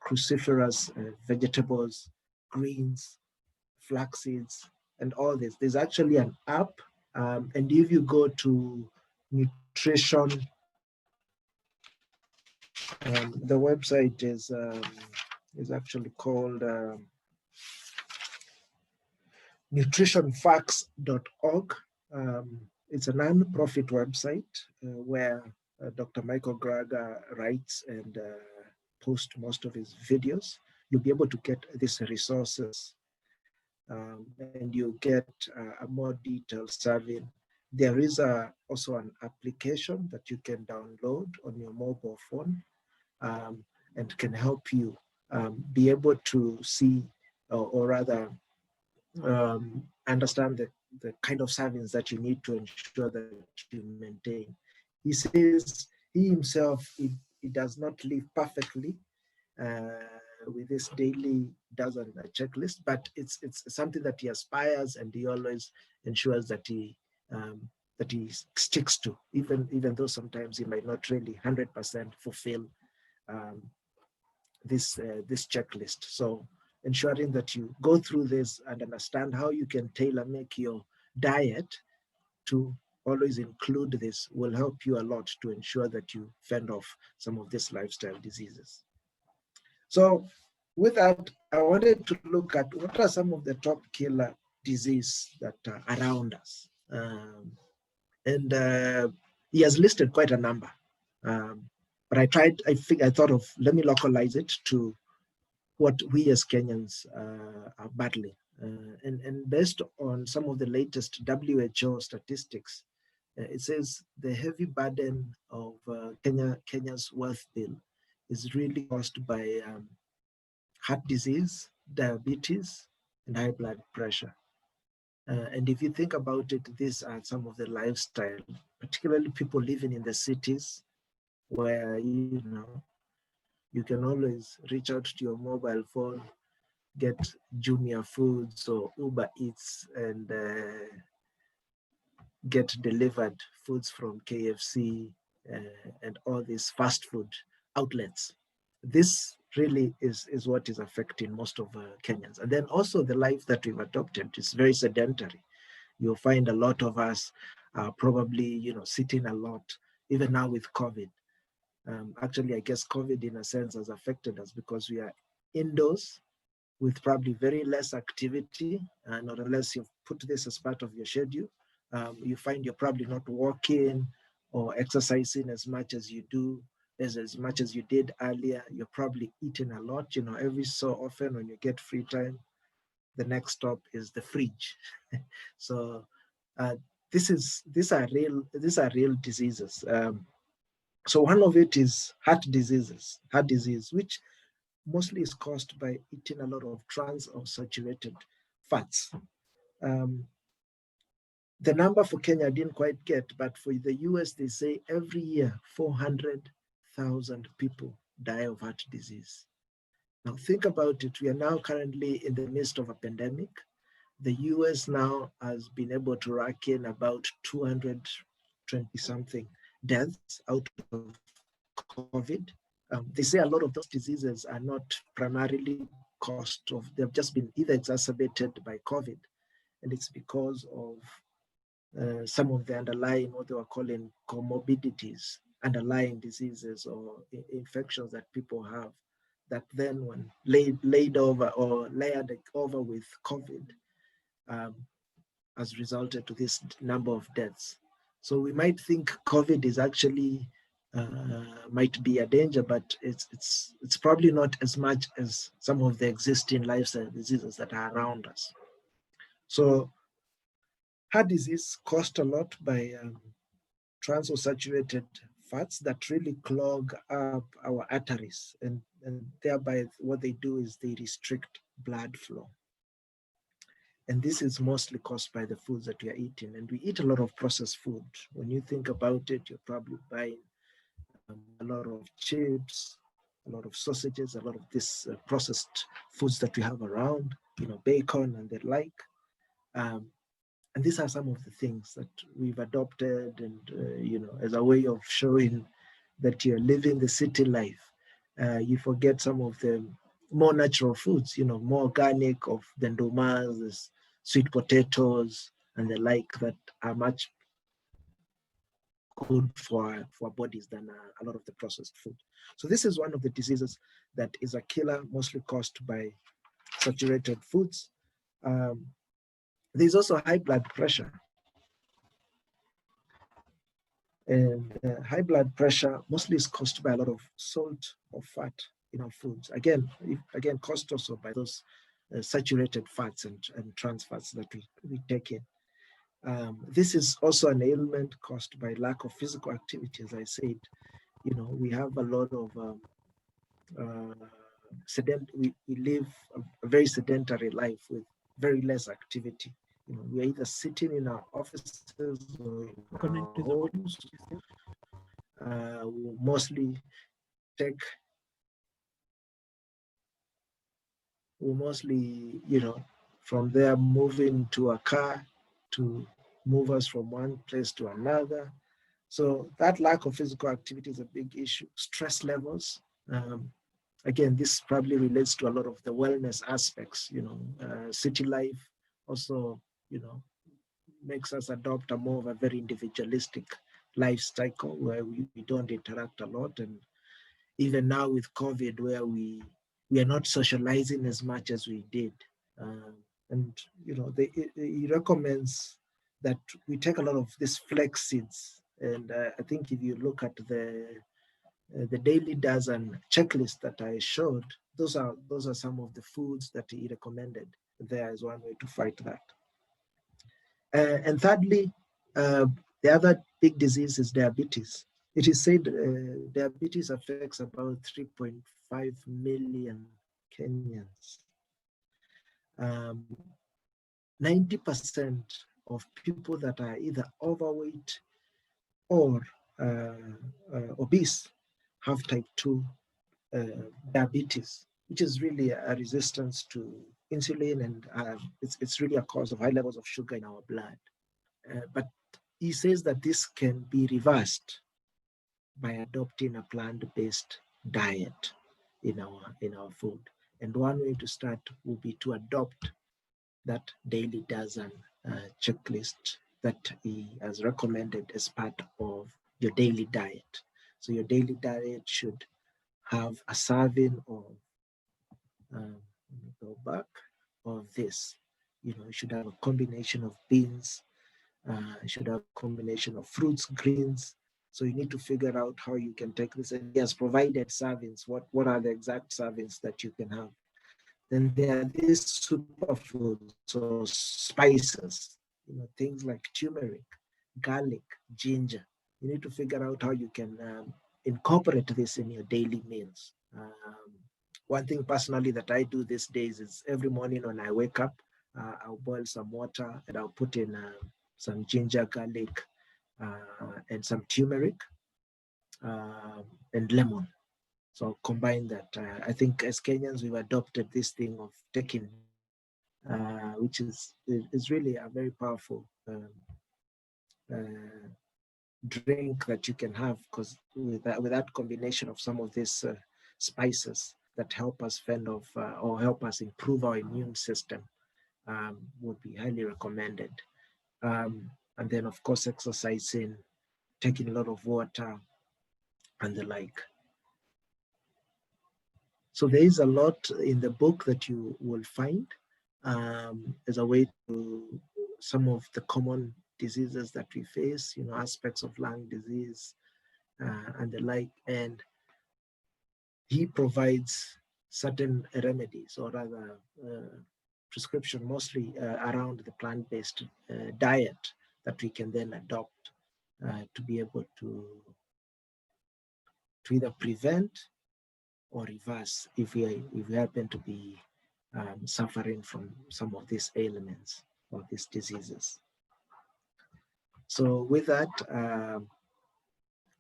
cruciferous vegetables, greens, flax seeds, and all this. There's actually an app, and if you go to nutrition, the website is actually called nutritionfacts.org. It's a non-profit website where Dr. Michael Greger writes and posts most of his videos. You'll be able to get these resources and you get a more detailed serving. There is also an application that you can download on your mobile phone and can help you be able to see or rather understand the kind of servings that you need to ensure that you maintain. He says he himself, he does not live perfectly with this daily dozen checklist, but it's something that he aspires and he always ensures that he sticks to, even though sometimes he might not really 100% fulfill this checklist. So ensuring that you go through this and understand how you can tailor make your diet to always include this will help you a lot to ensure that you fend off some of these lifestyle diseases. So with that, I wanted to look at what are some of the top killer diseases that are around us. And he has listed quite a number. But I thought of, let me localize it to what we as Kenyans are battling. And based on some of the latest WHO statistics, it says the heavy burden of Kenya's wealth bill is really caused by heart disease, diabetes, and high blood pressure. And if you think about it, these are some of the lifestyle, particularly people living in the cities where, you can always reach out to your mobile phone, get Jumia Foods or Uber Eats and get delivered foods from KFC and all these fast food outlets. This really is what is affecting most of Kenyans. And then also the life that we've adopted is very sedentary. You'll find a lot of us probably, sitting a lot, even now with COVID. Actually, I guess COVID in a sense has affected us because we are indoors with probably very less activity, not unless you've put this as part of your schedule. You find you're probably not walking or exercising as much as you do, as much as you did earlier. You're probably eating a lot. You know, every so often when you get free time, the next stop is the fridge. So these are real diseases. So one of it is heart disease, which mostly is caused by eating a lot of trans or saturated fats. The number for Kenya I didn't quite get, but for the US, they say every year 400,000 people die of heart disease. Now think about it. We are now currently in the midst of a pandemic. The US now has been able to rack in about 220 something deaths out of COVID. They say a lot of those diseases are not primarily caused of, they've just been either exacerbated by COVID, and it's because of some of the underlying, what they were calling comorbidities, underlying diseases or infections that people have, that then when layered over with COVID, has resulted to this number of deaths. So we might think COVID is actually might be a danger, but it's probably not as much as some of the existing lifestyle diseases that are around us. So heart disease caused a lot by trans or saturated fats that really clog up our arteries, and thereby what they do is they restrict blood flow. And this is mostly caused by the foods that we are eating. And we eat a lot of processed food. When you think about it, you're probably buying a lot of chips, a lot of sausages, a lot of this processed foods that we have around, you know, bacon and the like. And these are some of the things that we've adopted and, you know, as a way of showing that you're living the city life. You forget some of the more natural foods, you know, more organic of the ndomas, the sweet potatoes and the like, that are much good for bodies than a lot of the processed food. So this is one of the diseases that is a killer, mostly caused by saturated foods. There's also high blood pressure. And high blood pressure mostly is caused by a lot of salt or fat in our foods. Again, caused also by those saturated fats and trans fats that we take in. This is also an ailment caused by lack of physical activity. As I said, you know, we have a lot of we live a very sedentary life with very less activity. You know, we're either sitting in our offices or in our homes. We mostly, you know, from there moving to a car to move us from one place to another. So that lack of physical activity is a big issue. Stress levels. Again, this probably relates to a lot of the wellness aspects, you know, city life also, you know, makes us adopt a more of a very individualistic life cycle where we don't interact a lot. And even now with COVID, where we are not socializing as much as we did. And, you know, he recommends that we take a lot of these flex seeds. And I think if you look at the daily dozen checklist that I showed, those are some of the foods that he recommended. There is one way to fight that. And thirdly, the other big disease is diabetes. It is said diabetes affects about 3.5 million Kenyans. 90% of people that are either overweight or obese have type 2 diabetes, which is really a resistance to insulin, and it's really a cause of high levels of sugar in our blood. But he says that this can be reversed by adopting a plant-based diet in our food. And one way to start will be to adopt that daily dozen checklist that he has recommended as part of your daily diet. So your daily diet should have a serving of Let me go back, of this. You know, you should have a combination of beans, you should have a combination of fruits, greens. So you need to figure out how you can take this. And he has provided servings. What are the exact servings that you can have? Then there are these superfoods or spices, you know, things like turmeric, garlic, ginger. You need to figure out how you can incorporate this in your daily meals. One thing personally that I do these days is every morning when I wake up, I'll boil some water and I'll put in some ginger, garlic, and some turmeric and lemon. So combine that. I think as Kenyans, we've adopted this thing of taking, which is really a very powerful drink that you can have, because with that combination of some of these spices that help us fend off or help us improve our immune system, would be highly recommended. And then, of course, exercising, taking a lot of water, and the like. So there is a lot in the book that you will find as a way to some of the common diseases that we face, you know, aspects of lung disease and the like. And he provides certain remedies, or rather prescription, mostly around the plant-based diet that we can then adopt to be able to either prevent or reverse if we happen to be suffering from some of these ailments or these diseases. So with that,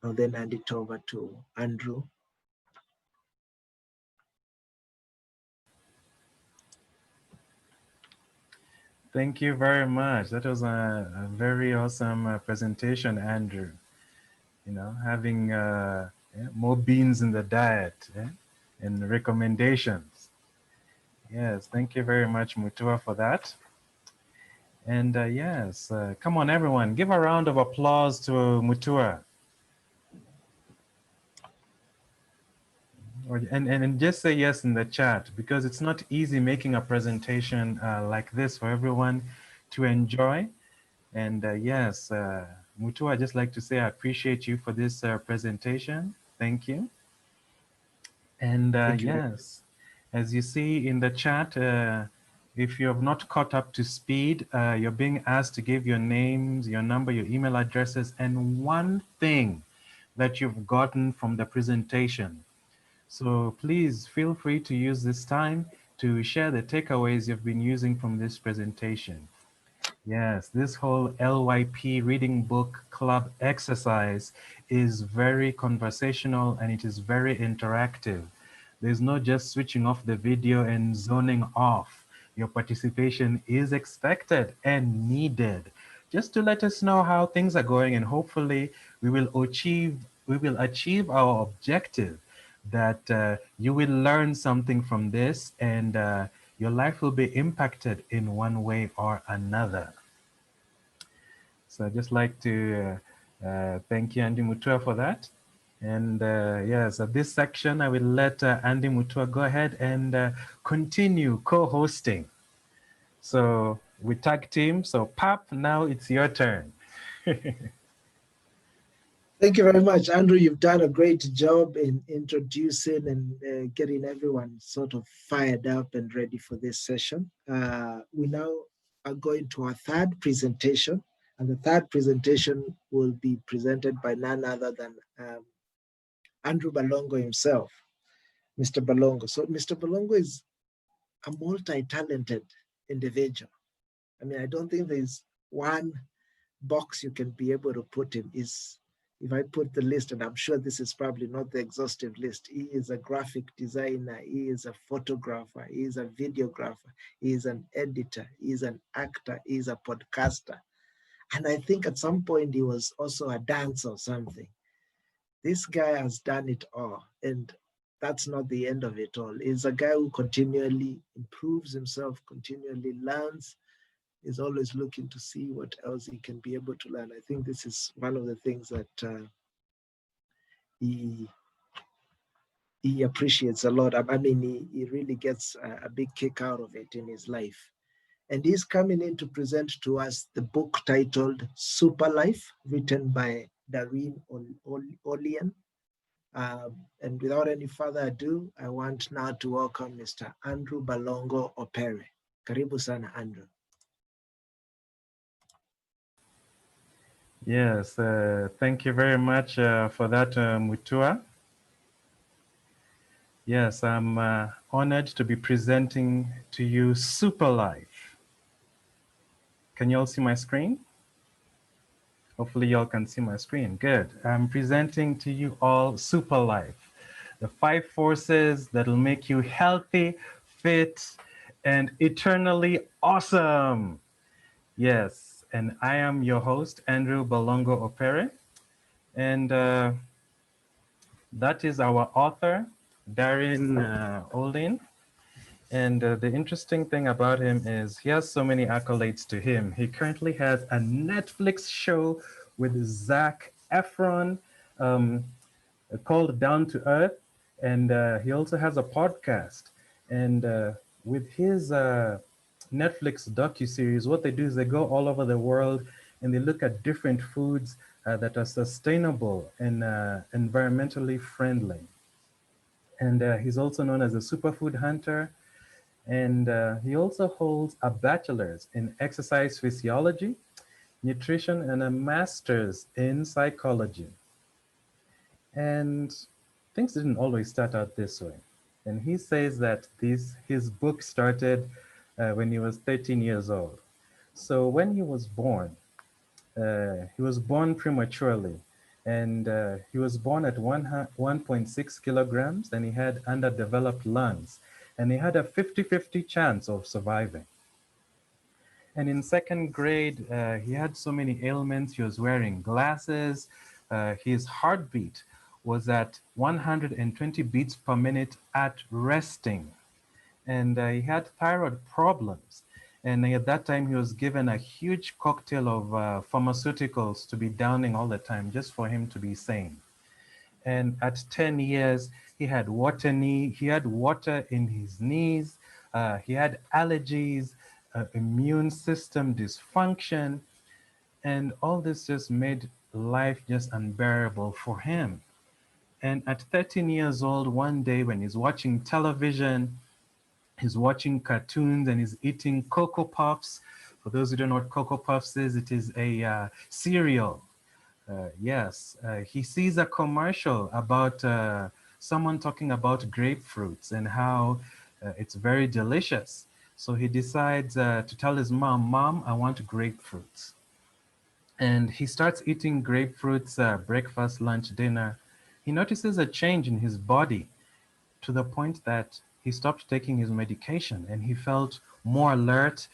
I'll then hand it over to Andrew. Thank you very much. That was a very awesome presentation, Andrew. You know, having more beans in the diet and recommendations. Yes, thank you very much, Mutua, for that. And yes, come on, everyone, give a round of applause to Mutua. And just say yes in the chat, because it's not easy making a presentation like this for everyone to enjoy. And yes, Mutua, I'd just like to say I appreciate you for this presentation. Thank you. And yes, as you see in the chat, if you have not caught up to speed, you're being asked to give your names, your number, your email addresses, and one thing that you've gotten from the presentation. So please feel free to use this time to share the takeaways you've been using from this presentation. Yes, this whole LYP reading book club exercise is very conversational and it is very interactive. There's no just switching off the video and zoning off. Your participation is expected and needed, just to let us know how things are going, and hopefully we will achieve our objective, that you will learn something from this, and your life will be impacted in one way or another. So I'd just like to thank you, Andy Mutua, for that. And yes, at this section, I will let Andy Mutua go ahead and continue co-hosting. So we tag team. So Pap, now it's your turn. Thank you very much, Andrew. You've done a great job in introducing and getting everyone sort of fired up and ready for this session. We now are going to our third presentation, and the third presentation will be presented by none other than Andrew Balongo himself, Mr. Balongo. So Mr. Balongo is a multi-talented individual. I mean, I don't think there's one box you can be able to put him. If I put the list, and I'm sure this is probably not the exhaustive list, he is a graphic designer, he is a photographer, he is a videographer, he is an editor, he is an actor, he is a podcaster. And I think at some point he was also a dancer or something. This guy has done it all, and that's not the end of it all. He's a guy who continually improves himself, continually learns, is always looking to see what else he can be able to learn. I think this is one of the things that he he appreciates a lot. I mean, he really gets a big kick out of it in his life. And he's coming in to present to us the book titled SuperLife, written by Dareen Olian. And without any further ado, I want now to welcome Mr. Andrew Balongo Opere. Karibu sana, Andrew. Yes, thank you very much for that, Mutua. Yes, I'm honored to be presenting to you SuperLife. Can you all see my screen? Hopefully y'all can see my screen. Good. I'm presenting to you all SuperLife, the 5 forces that'll make you healthy, fit, and eternally awesome. Yes, and I am your host, Andrew Balongo Opere, and that is our author, Darren Olin. And the interesting thing about him is he has so many accolades to him. He currently has a Netflix show with Zac Efron called Down to Earth. And he also has a podcast. And with his Netflix docuseries, what they do is they go all over the world and they look at different foods that are sustainable and environmentally friendly. And he's also known as a superfood hunter. And he also holds a bachelor's in exercise physiology, nutrition, and a master's in psychology. And things didn't always start out this way. And he says that his book started when he was 13 years old. So when he was born prematurely. And he was born at 1.6 kilograms, and he had underdeveloped lungs. And he had a 50-50 chance of surviving. And in second grade, he had so many ailments. He was wearing glasses. His heartbeat was at 120 beats per minute at resting. And he had thyroid problems. And at that time, he was given a huge cocktail of pharmaceuticals to be downing all the time just for him to be sane. And at 10 years, he had he had water in his knees, he had allergies, immune system dysfunction, and all this just made life just unbearable for him. And at 13 years old, one day when he's watching television, he's watching cartoons and he's eating Cocoa Puffs. For those who don't know what Cocoa Puffs is, it is a cereal. Yes, he sees a commercial about someone talking about grapefruits and how it's very delicious. So he decides to tell his mom, Mom, I want grapefruits. And he starts eating grapefruits breakfast, lunch, dinner. He notices a change in his body to the point that he stopped taking his medication and he felt more alert.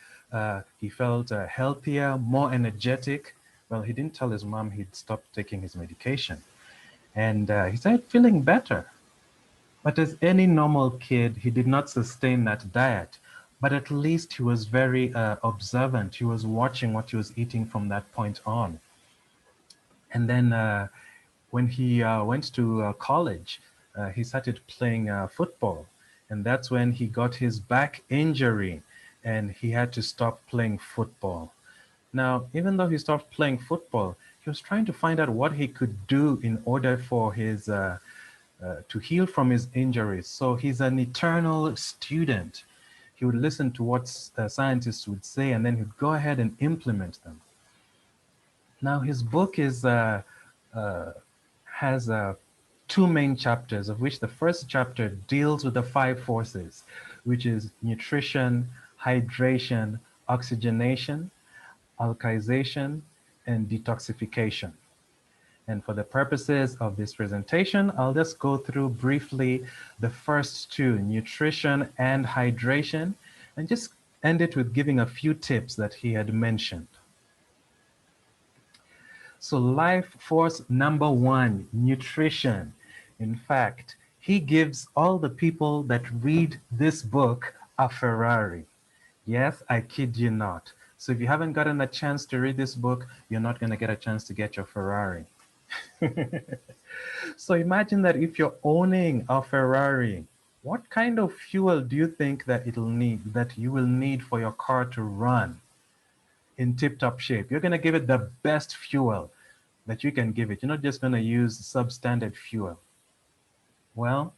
He felt healthier, more energetic. Well, he didn't tell his mom he'd stopped taking his medication. And he started feeling better. But as any normal kid, he did not sustain that diet. But at least he was very observant. He was watching what he was eating from that point on. And then when he went to college, he started playing football. And that's when he got his back injury and he had to stop playing football. Now, even though he stopped playing football, he was trying to find out what he could do in order for his to heal from his injuries. So he's an eternal student. He would listen to what scientists would say and then he'd go ahead and implement them. Now, his book is has two main chapters, of which the first chapter deals with the 5 forces, which is nutrition, hydration, oxygenation, alkalization, and detoxification. And for the purposes of this presentation, I'll just go through briefly the first two, nutrition and hydration, and just end it with giving a few tips that he had mentioned. So life force number 1, nutrition. In fact, he gives all the people that read this book a Ferrari. Yes, I kid you not. So if you haven't gotten a chance to read this book, you're not going to get a chance to get your Ferrari. So imagine that if you're owning a Ferrari, what kind of fuel do you think that you will need for your car to run in tip-top shape? You're going to give it the best fuel that you can give it. You're not just going to use substandard fuel. Well,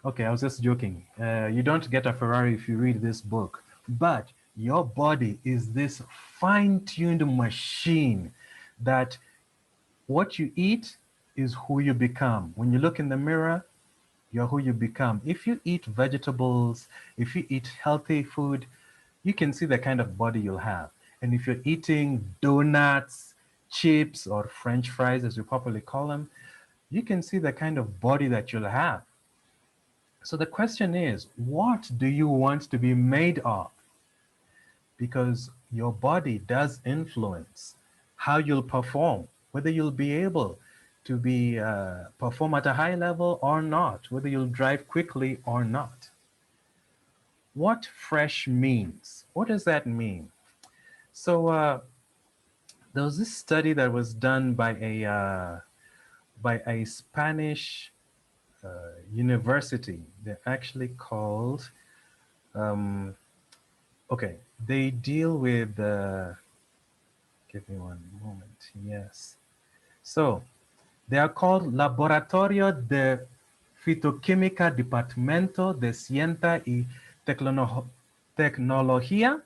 okay, I was just joking. You don't get a Ferrari if you read this book, but your body is this fine-tuned machine that what you eat is who you become. When you look in the mirror, you're who you become. If you eat vegetables, if you eat healthy food, you can see the kind of body you'll have. And if you're eating donuts, chips, or French fries, as we popularly call them, you can see the kind of body that you'll have. So the question is, what do you want to be made of? Because your body does influence how you'll perform, whether you'll be able to perform at a high level or not, whether you'll drive quickly or not. What fresh means? What does that mean? So there was this study that was done by a Spanish university. They're actually called, okay, they deal with, give me one moment, yes. So they are called Laboratorio de Fitoquímica Departamento de Ciencia y Tecnología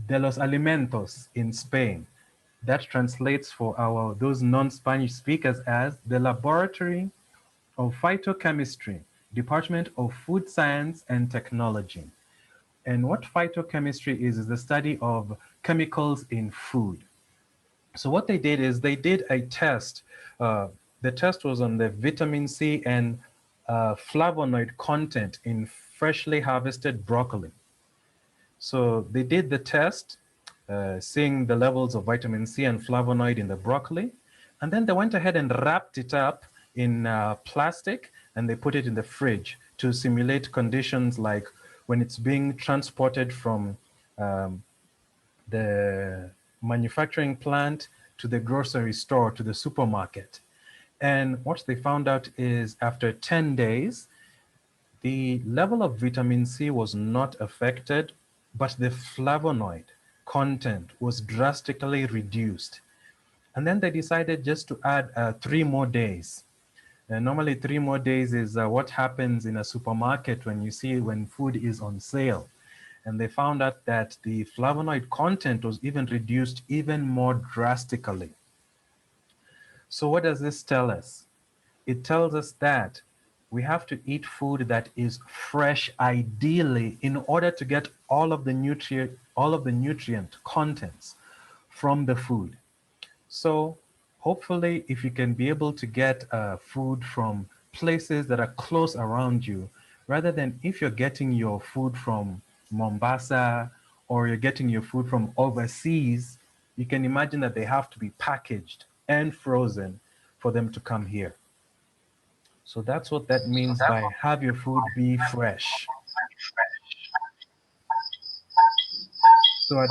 de los Alimentos in Spain. That translates for those non-Spanish speakers as the Laboratory of Phytochemistry, Department of Food Science and Technology. And what phytochemistry is the study of chemicals in food. So what they did is they did a test. The test was on the vitamin C and flavonoid content in freshly harvested broccoli. So they did the test, seeing the levels of vitamin C and flavonoid in the broccoli. And then they went ahead and wrapped it up in plastic and they put it in the fridge to simulate conditions like when it's being transported from the manufacturing plant to the grocery store, to the supermarket. And what they found out is after 10 days, the level of vitamin C was not affected, but the flavonoid content was drastically reduced. And then they decided just to add 3 more days. Normally 3 more days is what happens in a supermarket when food is on sale. And they found out that the flavonoid content was even reduced even more drastically. So what does this tell us? It tells us that we have to eat food that is fresh, ideally, in order to get all of the nutrient contents from the food. So hopefully, if you can be able to get food from places that are close around you, rather than if you're getting your food from Mombasa or you're getting your food from overseas, you can imagine that they have to be packaged and frozen for them to come here. So that's what that means by have your food be fresh. So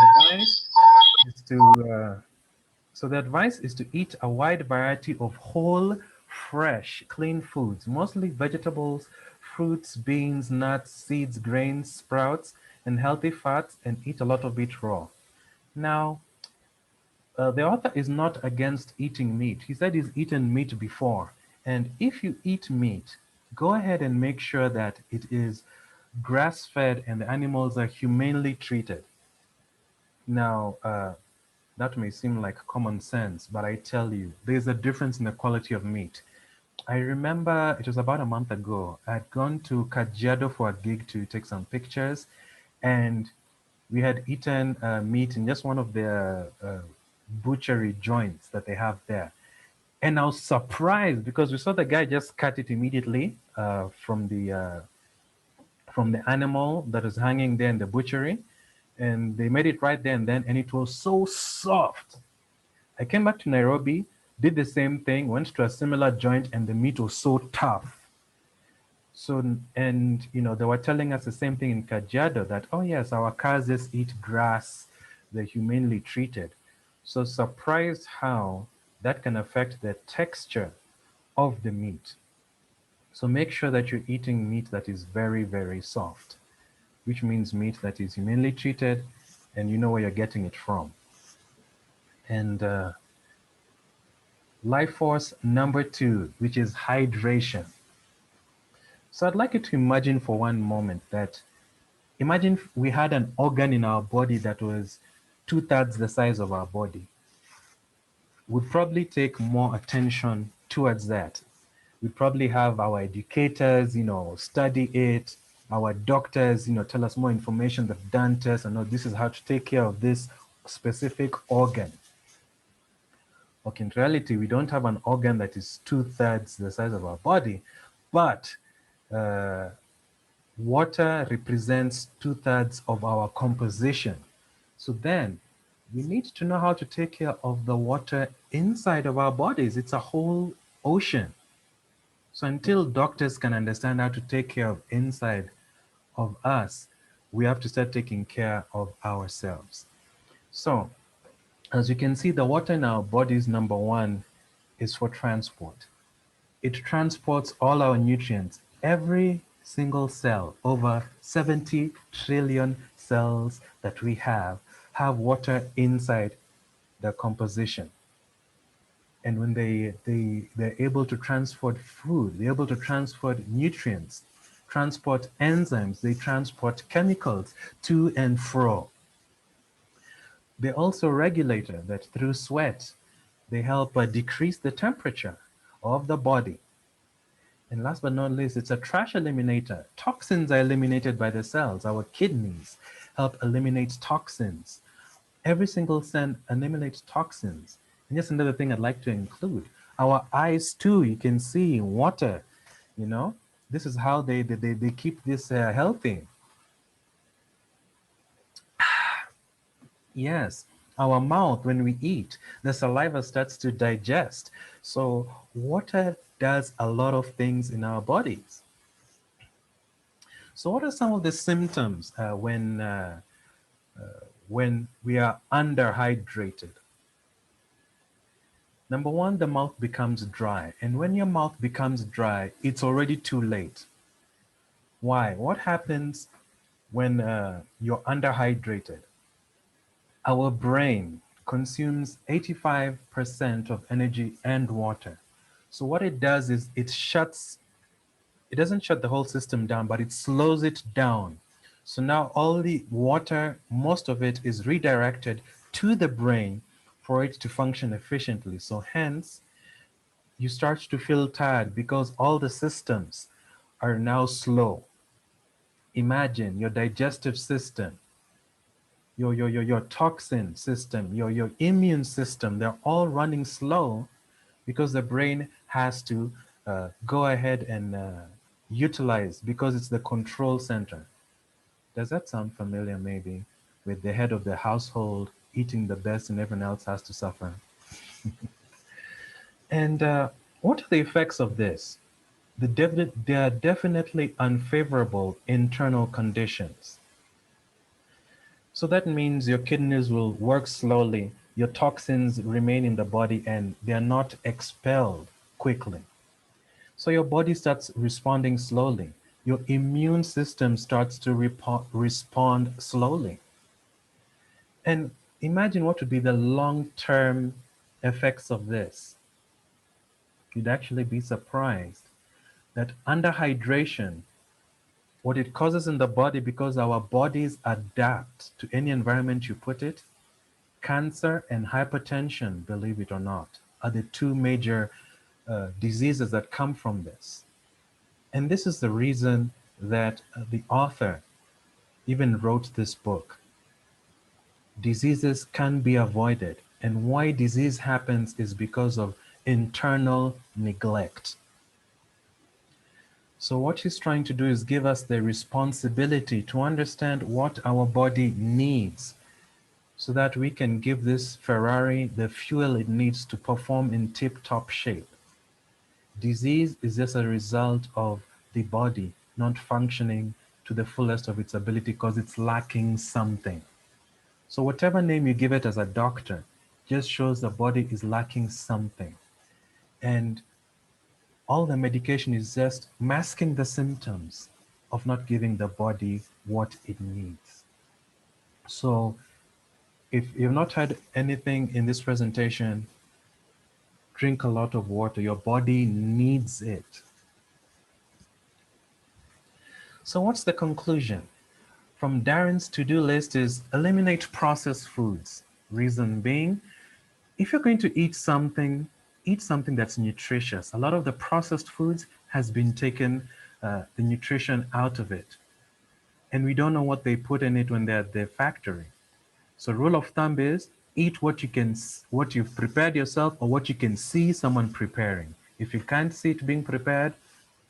the advice is to eat a wide variety of whole, fresh, clean foods, mostly vegetables, fruits, beans, nuts, seeds, grains, sprouts, and healthy fats, and eat a lot of it raw. Now, the author is not against eating meat. He said he's eaten meat before. And if you eat meat, go ahead and make sure that it is grass-fed and the animals are humanely treated. Now, that may seem like common sense, but I tell you, there's a difference in the quality of meat. I remember it was about a month ago. I'd gone to Kajiado for a gig to take some pictures, and we had eaten meat in just one of the butchery joints that they have there. And I was surprised because we saw the guy just cut it immediately from the animal that was hanging there in the butchery. And they made it right there and then, and it was so soft. I came back to Nairobi, did the same thing, went to a similar joint, and the meat was so tough. So, and they were telling us the same thing in Kajiado, that, oh yes, our cows just eat grass, they're humanely treated. So surprised how that can affect the texture of the meat. So make sure that you're eating meat that is very, very soft, which means meat that is humanely treated and you know where you're getting it from. And life force number 2, which is hydration. So I'd like you to imagine for one moment that imagine we had an organ in our body that was 2/3 the size of our body. We'd probably take more attention towards that. We'd probably have our educators, study it. Our doctors, tell us more information. They've done tests and know this is how to take care of this specific organ. Okay, in reality, we don't have an organ that is 2/3 the size of our body, but water represents 2/3 of our composition. So then we need to know how to take care of the water inside of our bodies. It's a whole ocean. So until doctors can understand how to take care of inside of us, we have to start taking care of ourselves. So as you can see, the water in our bodies, number 1, is for transport. It transports all our nutrients. Every single cell, over 70 trillion cells that we have water inside the composition. And when they're able to transport food, they're able to transport nutrients, transport enzymes, they transport chemicals to and fro. They also regulate that through sweat. They help decrease the temperature of the body. And last but not least, it's a trash eliminator. Toxins are eliminated by the cells. Our kidneys help eliminate toxins. Every single cell eliminates toxins. And just another thing I'd like to include, our eyes too, you can see water, this is how they keep this healthy. Yes, our mouth, when we eat, the saliva starts to digest. So water does a lot of things in our bodies. So what are some of the symptoms when we are underhydrated? Number 1, the mouth becomes dry. And when your mouth becomes dry, it's already too late. Why? What happens when you're underhydrated? Our brain consumes 85% of energy and water. So what it does is it doesn't shut the whole system down, but it slows it down. So now all the water, most of it is redirected to the brain for it to function efficiently. So hence, you start to feel tired because all the systems are now slow. Imagine your digestive system, your toxin system, your immune system, they're all running slow because the brain has to go ahead and utilize, because it's the control center. Does that sound familiar maybe with the head of the household eating the best and everyone else has to suffer? And what are the effects of this? They are definitely unfavorable internal conditions. So that means your kidneys will work slowly, your toxins remain in the body and they are not expelled quickly. So your body starts responding slowly. Your immune system starts to respond slowly. And imagine what would be the long-term effects of this. You'd actually be surprised that underhydration, what it causes in the body, because our bodies adapt to any environment you put it, cancer and hypertension, believe it or not, are the 2 major diseases that come from this. And this is the reason that the author even wrote this book. Diseases can be avoided. And why disease happens is because of internal neglect. So what he's trying to do is give us the responsibility to understand what our body needs so that we can give this Ferrari the fuel it needs to perform in tip-top shape. Disease is just a result of the body not functioning to the fullest of its ability because it's lacking something. So whatever name you give it as a doctor, just shows the body is lacking something. And all the medication is just masking the symptoms of not giving the body what it needs. So if you've not had anything in this presentation, drink a lot of water. Your body needs it. So what's the conclusion? From Darren's to-do list is eliminate processed foods. Reason being, if you're going to eat something that's nutritious. A lot of the processed foods has been taken, the nutrition out of it. And we don't know what they put in it when they're at the factory. So rule of thumb is eat what you can, what you've prepared yourself or what you can see someone preparing. If you can't see it being prepared,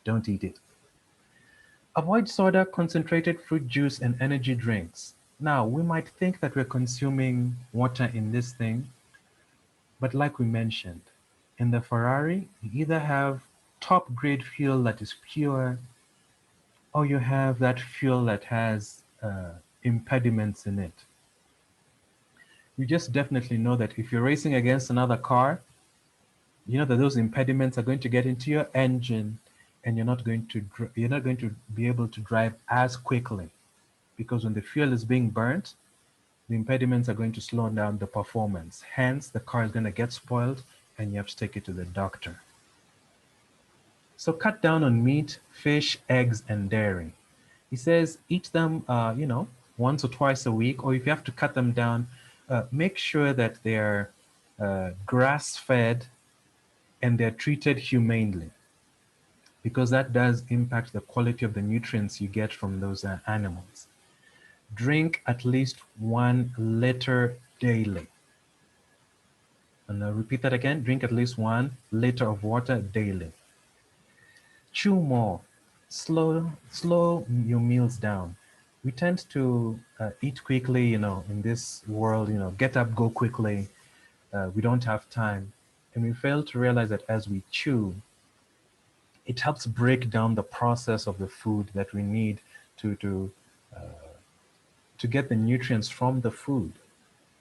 don't eat it. Avoid soda, concentrated fruit juice, and energy drinks. Now, we might think that we're consuming water in this thing, but like we mentioned, in the Ferrari, you either have top grade fuel that is pure, or you have that fuel that has impediments in it. You just definitely know that if you're racing against another car, you know that those impediments are going to get into your engine, and you're not going to be able to drive as quickly, because when the fuel is being burnt, the impediments are going to slow down the performance. Hence, the car is going to get spoiled, and you have to take it to the doctor. So cut down on meat, fish, eggs, and dairy. He says eat them, once or twice a week, or if you have to cut them down, make sure that they're grass-fed and they're treated humanely, because that does impact the quality of the nutrients you get from those animals. Drink at least 1 liter daily. And I'll repeat that again, drink at least 1 liter of water daily. Chew more. Slow your meals down. We tend to eat quickly, in this world, get up, go quickly. We don't have time. And we fail to realize that as we chew, it helps break down the process of the food that we need to get the nutrients from the food.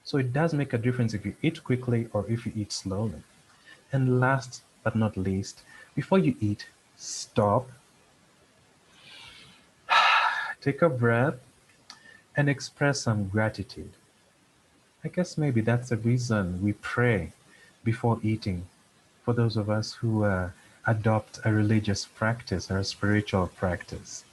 So it does make a difference if you eat quickly or if you eat slowly. And last but not least, before you eat, stop, take a breath, and express some gratitude. I guess maybe that's the reason we pray before eating, for those of us who adopt a religious practice or a spiritual practice.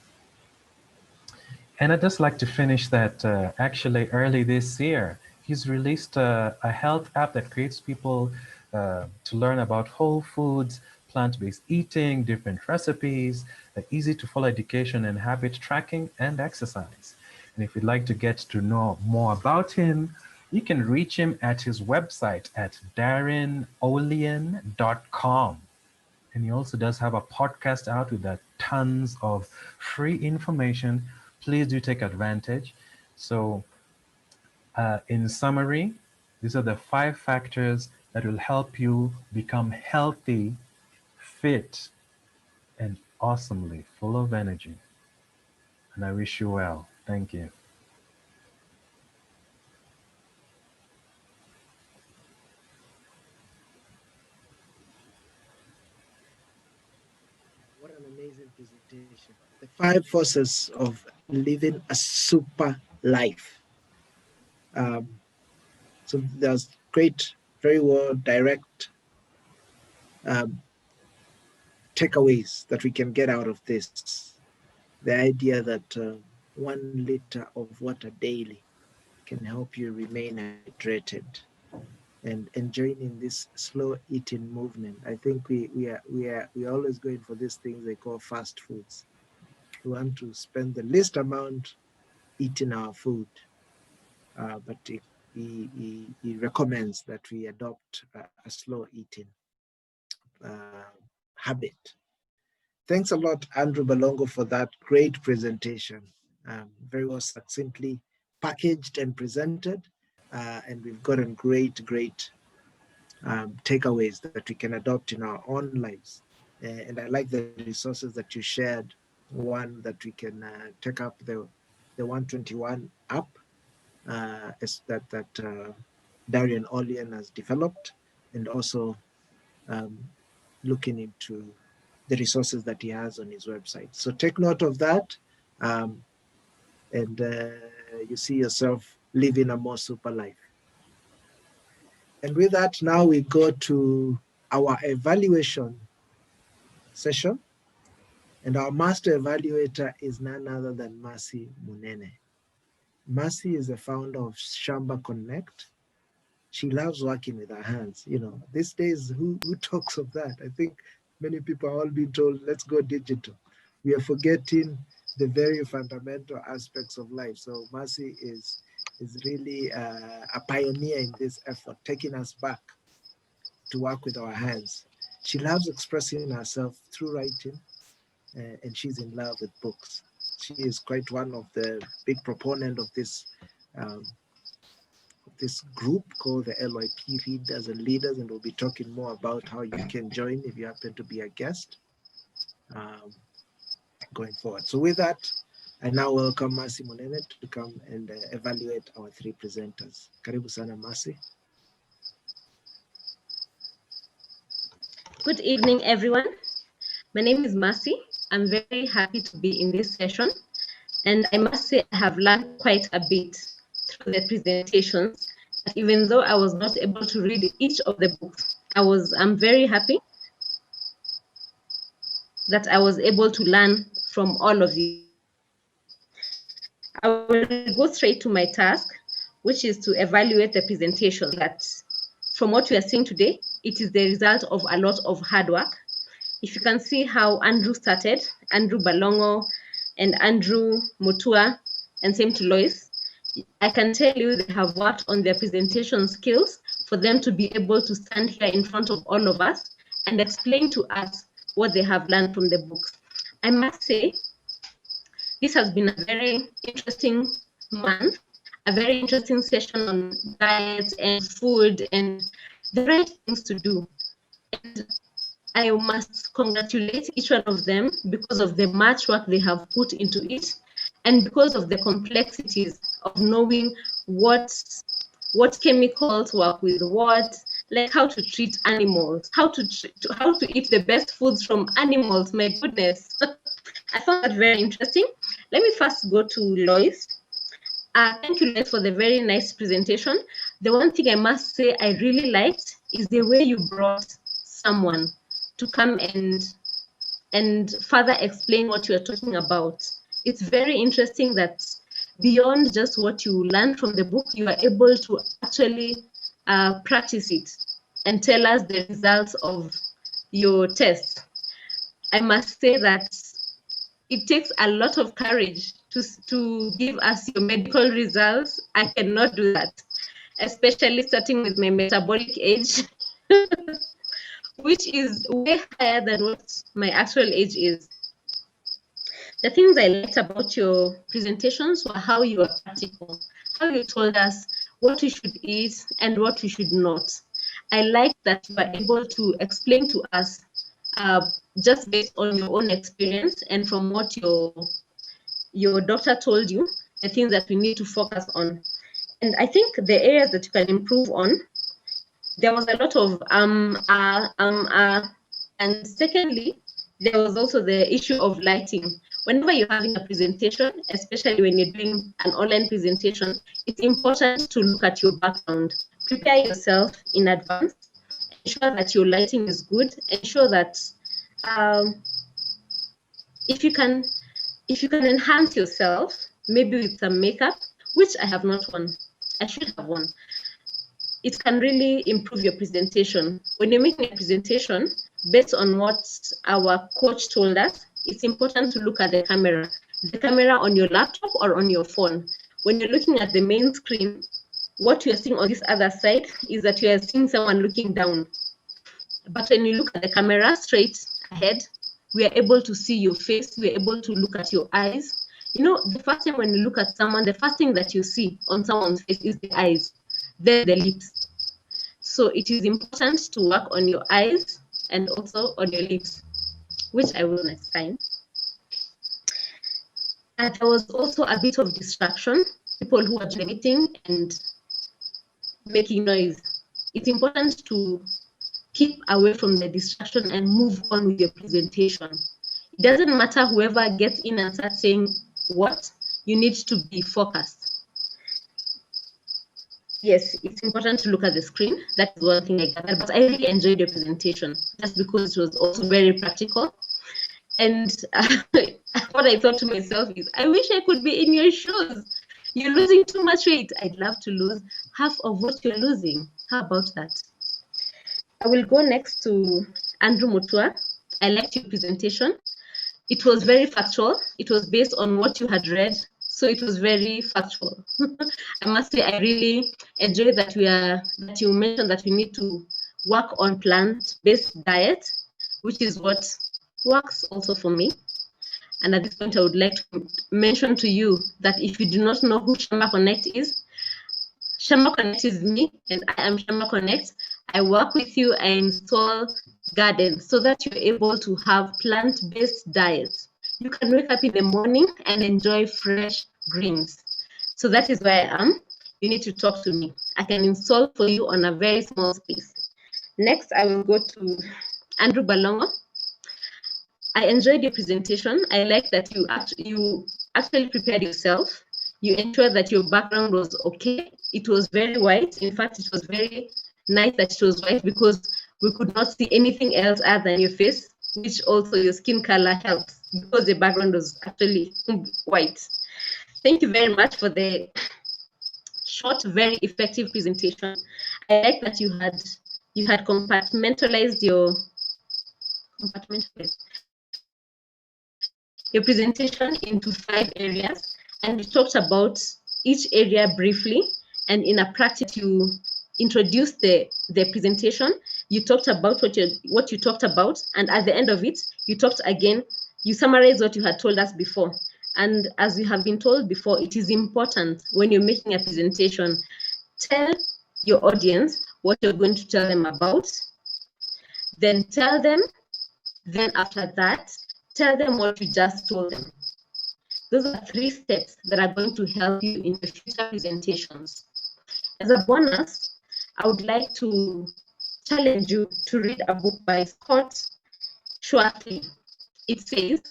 And I'd just like to finish that actually early this year, he's released a health app that creates people to learn about whole foods, plant-based eating, different recipes, easy to follow education and habit tracking, and exercise. And if you'd like to get to know more about him, you can reach him at his website at darrenolian.com. And he also does have a podcast out with tons of free information. Please do take advantage. So in summary, these are the 5 factors that will help you become healthy, fit, and awesomely full of energy. And I wish you well. Thank you. What an amazing presentation. The 5 forces of living a super life. So there's great, very well direct takeaways that we can get out of this. The idea that 1 liter of water daily can help you remain hydrated and joining this slow eating movement. I think we are always going for these things they call fast foods. We want to spend the least amount eating our food, but he recommends that we adopt a slow eating habit. Thanks a lot, Andrew Balongo, for that great presentation. Very well succinctly packaged and presented, and we've gotten great takeaways that we can adopt in our own lives. And I like the resources that you shared. One that we can take up the 121 app, that Darian Olian has developed, and also looking into the resources that he has on his website. So take note of that, and you see yourself living a more super life. And with that, now we go to our evaluation session. And our master evaluator is none other than Mercy Munene. Mercy is the founder of Shamba Connect. She loves working with her hands. You know, these days, who talks of that? I think many people are all being told, let's go digital. We are forgetting the very fundamental aspects of life. So Mercy is really a pioneer in this effort, taking us back to work with our hands. She loves expressing herself through writing, and she's in love with books. She is quite one of the big proponent of this group called the LYP Readers and Leaders, and we'll be talking more about how you can join if you happen to be a guest going forward. So with that, I now welcome Mercy Munene to come and evaluate our three presenters. Karibu sana, Mercy. Good evening, everyone. My name is Mercy. I'm very happy to be in this session. And I must say I have learned quite a bit through the presentations. Even though I was not able to read each of the books, I'm very happy that I was able to learn from all of you. I will go straight to my task, which is to evaluate the presentation. That from what we are seeing today, it is the result of a lot of hard work. If you can see how Andrew started, Andrew Balongo and Andrew Mutua, and same to Lois, I can tell you they have worked on their presentation skills for them to be able to stand here in front of all of us and explain to us what they have learned from the books. I must say, this has been a very interesting month, a very interesting session on diet and food and the right things to do. And I must congratulate each one of them because of the much work they have put into it and because of the complexities of knowing what chemicals work with what, like how to treat animals, how to eat the best foods from animals. My goodness. I found that very interesting. Let me first go to Lois. Thank you, Lois, for the very nice presentation. The one thing I must say I really liked is the way you brought someone to come and further explain what you are talking about. It's very interesting that beyond just what you learn from the book, you are able to actually practice it and tell us the results of your test. I must say that it takes a lot of courage to give us your medical results. I cannot do that, especially starting with my metabolic age, which is way higher than what my actual age is. The things I liked about your presentations were how you were practical, how you told us what we should eat and what we should not. I like that you were able to explain to us just based on your own experience and from what your doctor told you, the things that we need to focus on. And I think the areas that you can improve on, there was a lot of and secondly, there was also the issue of lighting. Whenever you're having a presentation, especially when you're doing an online presentation, it's important to look at your background. Prepare yourself in advance, ensure that your lighting is good, ensure that if you can enhance yourself, maybe with some makeup, which I have not won. I should have won. It can really improve your presentation. When you're making a presentation, based on what our coach told us, it's important to look at the camera on your laptop or on your phone. When you're looking at the main screen, what you're seeing on this other side is that you are seeing someone looking down. But when you look at the camera straight ahead, we are able to see your face, we are able to look at your eyes. You know, the first time when you look at someone, the first thing that you see on someone's face is the eyes, then the lips. So it is important to work on your eyes and also on your lips, which I will next time. And there was also a bit of distraction, people who are meeting and making noise. It's important to keep away from the distraction and move on with your presentation. It doesn't matter whoever gets in and starts saying what, you need to be focused. Yes, it's important to look at the screen. That is one thing I gathered, but I really enjoyed your presentation just because it was also very practical. And what I thought to myself is, I wish I could be in your shoes. You're losing too much weight. I'd love to lose half of what you're losing. How about that? I will go next to Andrew Mutua. I liked your presentation. It was very factual. It was based on what you had read, so it was very factual. I must say, I really enjoyed that you mentioned that we need to work on plant-based diet, which is what works also for me. And at this point, I would like to mention to you that if you do not know who Shama Connect is me, and I am Shama Connect. I work with you and install gardens so that you're able to have plant-based diets. You can wake up in the morning and enjoy fresh greens. So that is where I am. You need to talk to me. I can install for you on a very small space. Next, I will go to Andrew Balongo. I enjoyed your presentation. I like that you actually prepared yourself. You ensured that your background was okay. It was very white. In fact, it was very nice that it was white because we could not see anything else other than your face, which also your skin color helps because the background was actually white. Thank you very much for the short, very effective presentation. I like that you had compartmentalized your presentation into 5 areas, and you talked about each area briefly, and in a practice you introduced the presentation. You talked about what you talked about, and at the end of it you talked again, you summarized what you had told us before. And as we have been told before, it is important when you're making a presentation, tell your audience what you're going to tell them about, then tell them, then after that tell them what you just told them. Those are 3 steps that are going to help you in the future presentations. As a bonus, I would like to challenge you to read a book by Scott Schwartley. It says,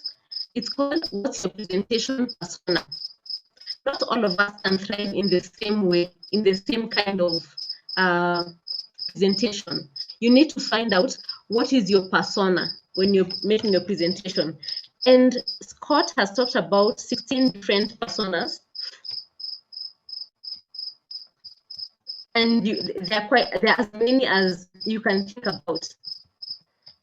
it's called What's Your Presentation Persona? Not all of us can thrive in the same way, in the same kind of presentation. You need to find out what is your persona when you're making a presentation. And Scott has talked about 16 different personas. And there are as many as you can think about.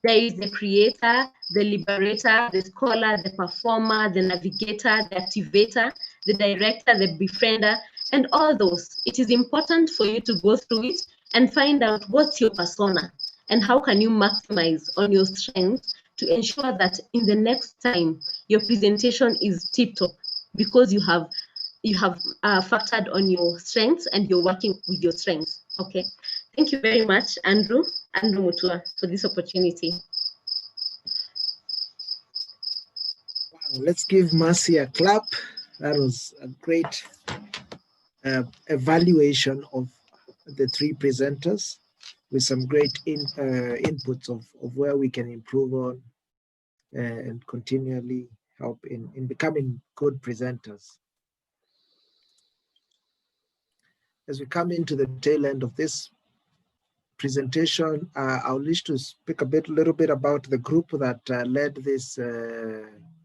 There is the creator, the liberator, the scholar, the performer, the navigator, the activator, the director, the befriender, and all those. It is important for you to go through it and find out what's your persona and how can you maximize on your strengths to ensure that in the next time your presentation is tip-top because you have factored on your strengths and you're working with your strengths. Okay, thank you very much, Andrew Mutua, for this opportunity. Wow, let's give Mercy a clap. That was a great evaluation of the 3 presenters with some great inputs of where we can improve on and continually help in becoming good presenters. As we come into the tail end of this presentation, I'll wish to speak a little bit about the group that led this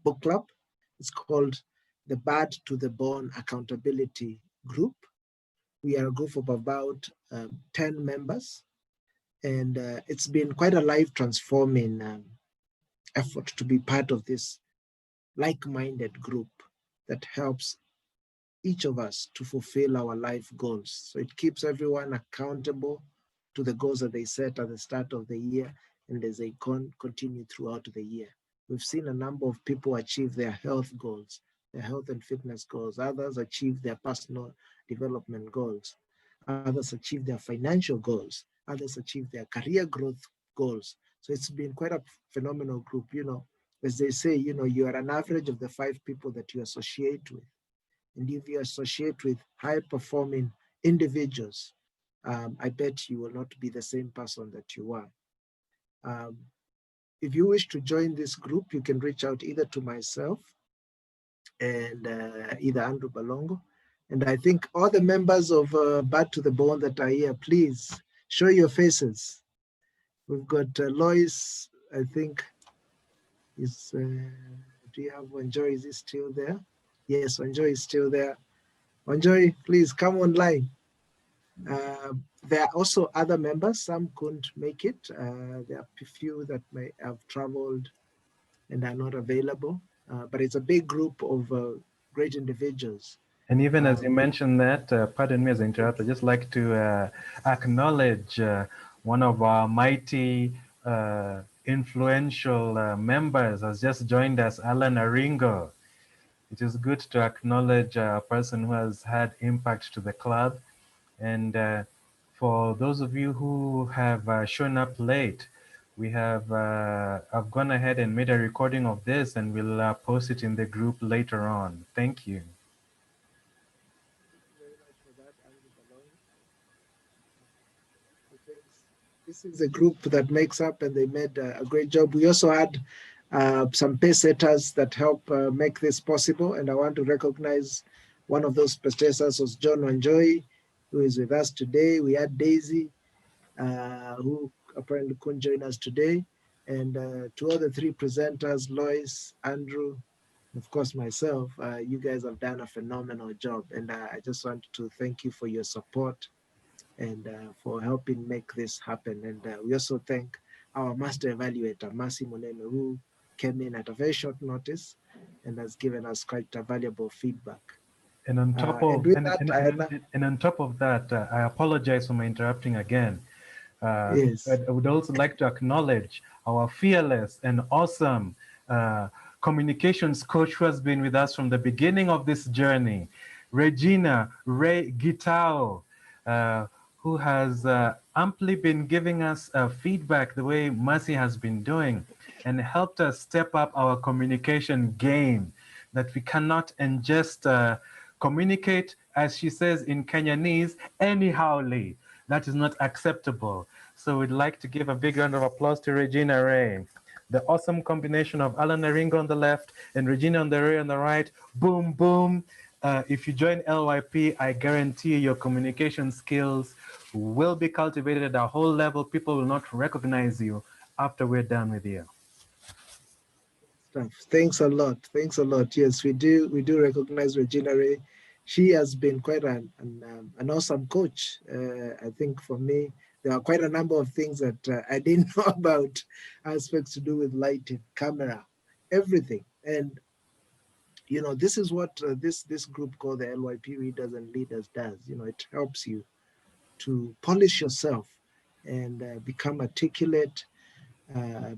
book club. It's called the Bad to the Bone Accountability Group. We are a group of about 10 members, and it's been quite a life transforming effort to be part of this like-minded group that helps each of us to fulfill our life goals. So it keeps everyone accountable to the goals that they set at the start of the year and as they continue throughout the year. We've seen a number of people achieve their health goals, their health and fitness goals. Others achieve their personal development goals. Others achieve their financial goals. Others achieve their career growth goals. So it's been quite a phenomenal group. You know, as they say, you know, you are an average of the 5 people that you associate with. And if you associate with high-performing individuals, I bet you will not be the same person that you were. If you wish to join this group, you can reach out either to myself and either Andrew Balongo. And I think all the members of Bad to the Bone that are here, please show your faces. We've got Lois, I think, is, do you have Wanjoy? Is he still there? Yes, Wanjoy is still there. Wanjoy, please come online. There are also other members, some couldn't make it. There are a few that may have traveled and are not available, but it's a big group of great individuals. And even as you mentioned that, pardon me as I interrupt, I'd just like to acknowledge one of our mighty influential members has just joined us, Alan Aringo. It is good to acknowledge a person who has had impact to the club. And for those of you who have shown up late, we have I've gone ahead and made a recording of this, and we'll post it in the group later on. Thank you. Thank you very much for that, Andrew Balong. This is a group that makes up, and they made a great job. We also had some pace setters that help make this possible, and I want to recognize one of those pace setters was John Wanjoy, who is with us today. We had Daisy, who apparently couldn't join us today, and two other three presenters, Lois, Andrew, and of course myself. You guys have done a phenomenal job, and I just want to thank you for your support and for helping make this happen. And we also thank our master evaluator, Mercy Moneme, who came in at a very short notice and has given us quite a valuable feedback. And on top of on top of that, I apologize for my interrupting again. Yes. But I would also like to acknowledge our fearless and awesome communications coach who has been with us from the beginning of this journey, Regina Ray Gitao, who has amply been giving us feedback the way Mercy has been doing and helped us step up our communication game, that we cannot and just communicate, as she says in Kenyanese, anyhowly. That is not acceptable. So we'd like to give a big round of applause to Regina Ray. The awesome combination of Alan Aringo on the left and Regina on the Ray on the right. Boom, boom. If you join LYP, I guarantee your communication skills will be cultivated at a whole level. People will not recognize you after we're done with you. Thanks a lot. Thanks a lot. Yes, we do recognize Regina Ray. She has been quite an awesome coach. I think for me, there are quite a number of things that I didn't know about, aspects to do with lighting, camera, everything. And you know, this is what this group called the LYP Readers and Leaders does. You know, it helps you to polish yourself and become articulate,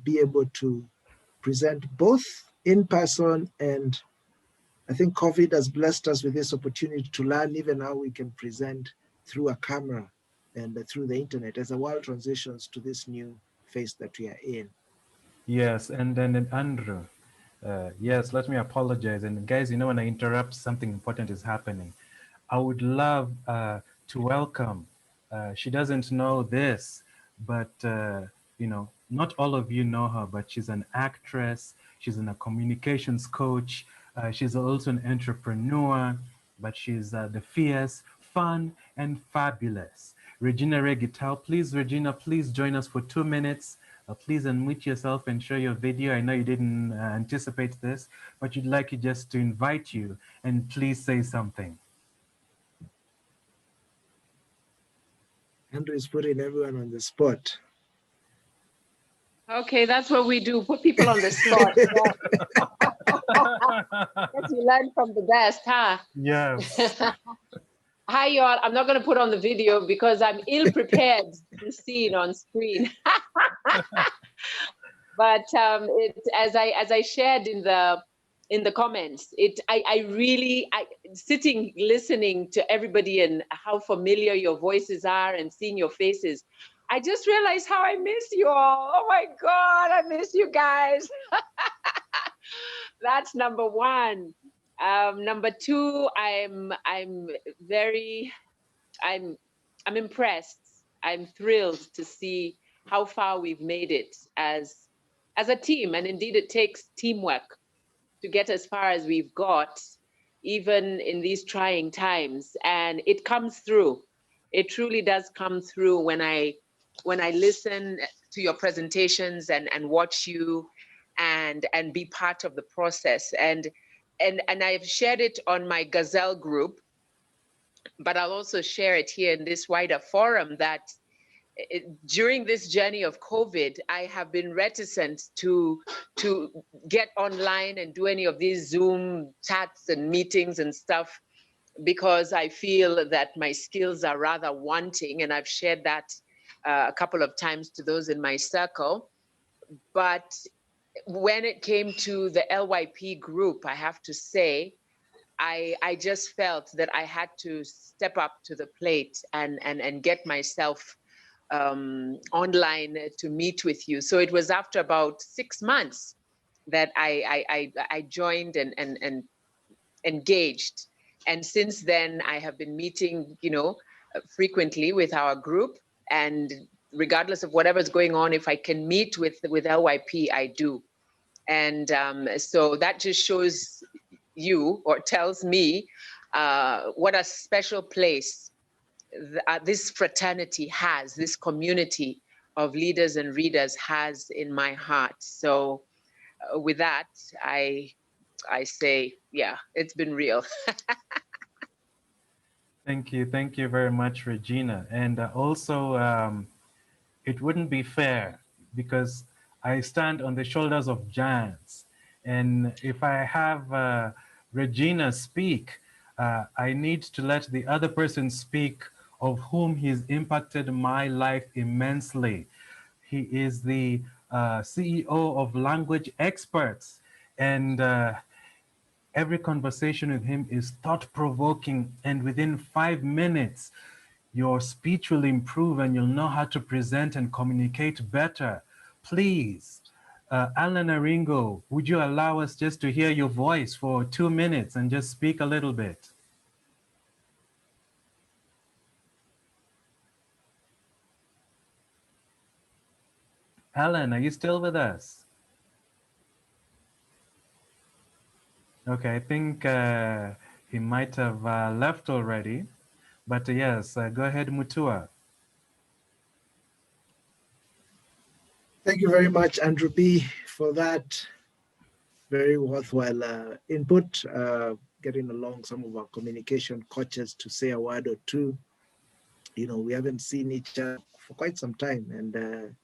be able to present both in person, and I think COVID has blessed us with this opportunity to learn even how we can present through a camera and through the internet as the world transitions to this new phase that we are in. Yes, and then Andrew, yes, let me apologize. And guys, you know, when I interrupt, something important is happening. I would love to welcome, she doesn't know this, but, you know, not all of you know her, but she's an actress, she's a communications coach, she's also an entrepreneur, but she's the fierce, fun, and fabulous Regina Regital. Please, Regina, please join us for 2 minutes. Please unmute yourself and share your video. I know you didn't anticipate this, but you'd like it just to invite you and please say something. Andrew is putting everyone on the spot. Okay, that's what we do, put people on the spot. What you learn from the best, huh? Yes. Hi, y'all. I'm not going to put on the video because I'm ill-prepared to be seen on screen. But as I shared in the comments, I really sitting listening to everybody and how familiar your voices are and seeing your faces, I just realized how I miss you all. Oh my God, I miss you guys. That's number one. Number two, I'm I'm impressed. I'm thrilled to see how far we've made it as a team. And indeed, it takes teamwork to get as far as we've got, even in these trying times. And it comes through. It truly does come through when I listen to your presentations and watch you and be part of the process. And I've shared it on my Gazelle group, but I'll also share it here in this wider forum that during this journey of COVID, I have been reticent to get online and do any of these Zoom chats and meetings and stuff, because I feel that my skills are rather wanting, and I've shared that a couple of times to those in my circle. But when it came to the LYP group, I have to say, I just felt that I had to step up to the plate and get myself online to meet with you. So it was after about 6 months that I joined and engaged. And since then, I have been meeting, frequently with our group. And regardless of whatever's going on, if I can meet with LYP, I do. And so that just shows you, or tells me, what a special place this fraternity has, this community of leaders and readers has in my heart. So with that, I say, yeah, it's been real. Thank you very much, Regina. And also, it wouldn't be fair because I stand on the shoulders of giants. And if I have Regina speak, I need to let the other person speak of whom he's impacted my life immensely. He is the CEO of Language Experts. And every conversation with him is thought-provoking, and within 5 minutes, your speech will improve and you'll know how to present and communicate better. Please, Alan Aringo, would you allow us just to hear your voice for 2 minutes and just speak a little bit? Alan, are you still with us? Okay, I think he might have left already, but yes, go ahead, Mutua. Thank you very much, Andrew B, for that very worthwhile input, getting along some of our communication coaches to say a word or two. We haven't seen each other for quite some time, and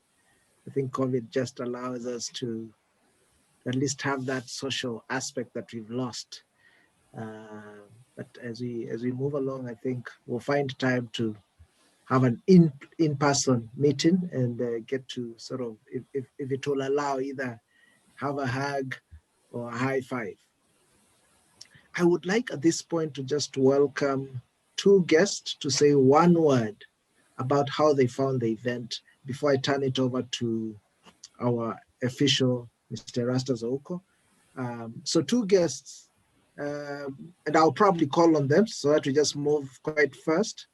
I think COVID just allows us to at least have that social aspect that we've lost. But as we move along, I think we'll find time to have an in-person meeting and get to sort of, if it will allow, either have a hug or a high five. I would like at this point to just welcome two guests to say one word about how they found the event before I turn it over to our official, Mr. Rastas Oko. So two guests, and I'll probably call on them so that we just move quite fast.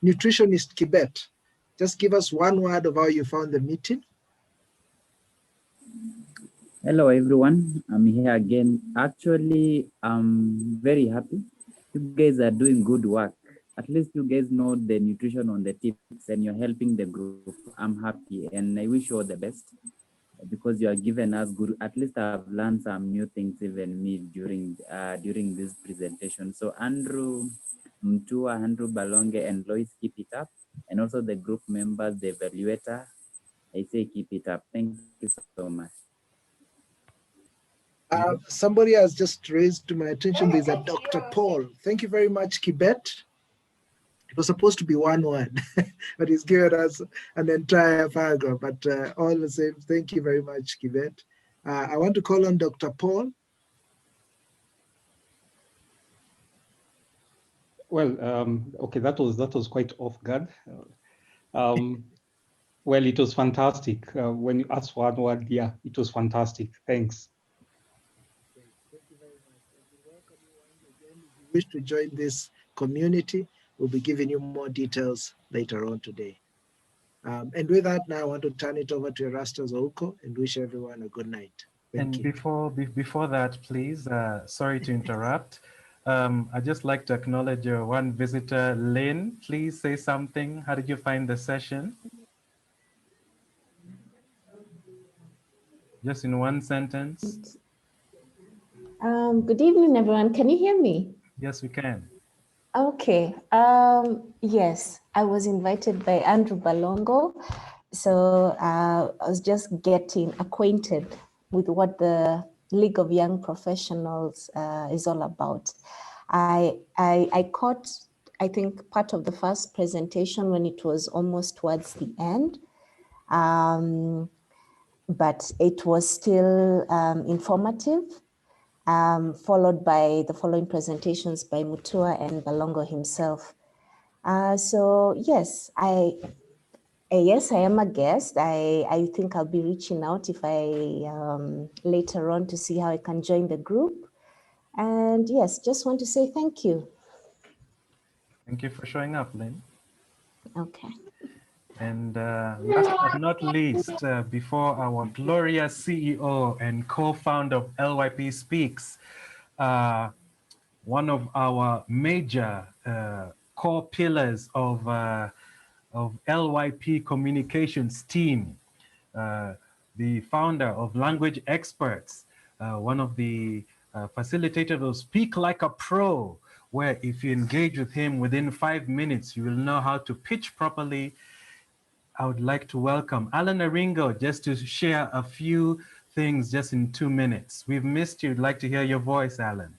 Nutritionist Kibet, just give us one word of how you found the meeting. Hello, everyone. I'm here again. Actually, I'm very happy. You guys are doing good work. At least you guys know the nutrition on the tips and you're helping the group. I'm happy and I wish you all the best because you are giving us good. At least I've learned some new things, even me, during this presentation. So Andrew, Mtua, Andrew Balonge, and Lois, keep it up. And also the group members, the evaluator, I say keep it up. Thank you so much. Somebody has just raised to my attention, there's a Dr. Paul. Thank you very much, Kibet. It was supposed to be one word, but he's given us an entire paragraph. But all the same, thank you very much, Kibet. I want to call on Dr. Paul. Well, okay, that was quite off guard. Well, it was fantastic. When you asked one word, yeah, it was fantastic. Thanks. Thank you very much. We welcome you once again. If you wish to join this community, We'll be giving you more details later on today. And with that, now I want to turn it over to Erastus Ouko and wish everyone a good night. Thank you. Before that, please, sorry to interrupt. I'd just like to acknowledge one visitor, Lynn. Please say something. How did you find the session? Just in one sentence. Good evening, everyone. Can you hear me? Yes, we can. Okay. Yes, I was invited by Andrew Balongo. So I was just getting acquainted with what the League of Young Professionals is all about. I caught, I think, part of the first presentation when it was almost towards the end. But it was still informative, followed by the following presentations by Mutua and Balongo himself. So yes, I am a guest. I think I'll be reaching out if later on to see how I can join the group. And yes, just want to say thank you. Thank you for showing up, Lynn. Okay. And last but not least, before our glorious CEO and co-founder of LYP speaks, one of our major core pillars of LYP communications team, the founder of Language Experts, one of the facilitators of Speak Like a Pro, where if you engage with him within 5 minutes, you will know how to pitch properly. I would like to welcome Alan Aringo just to share a few things just in 2 minutes. We've missed you. I'd like to hear your voice, Alan.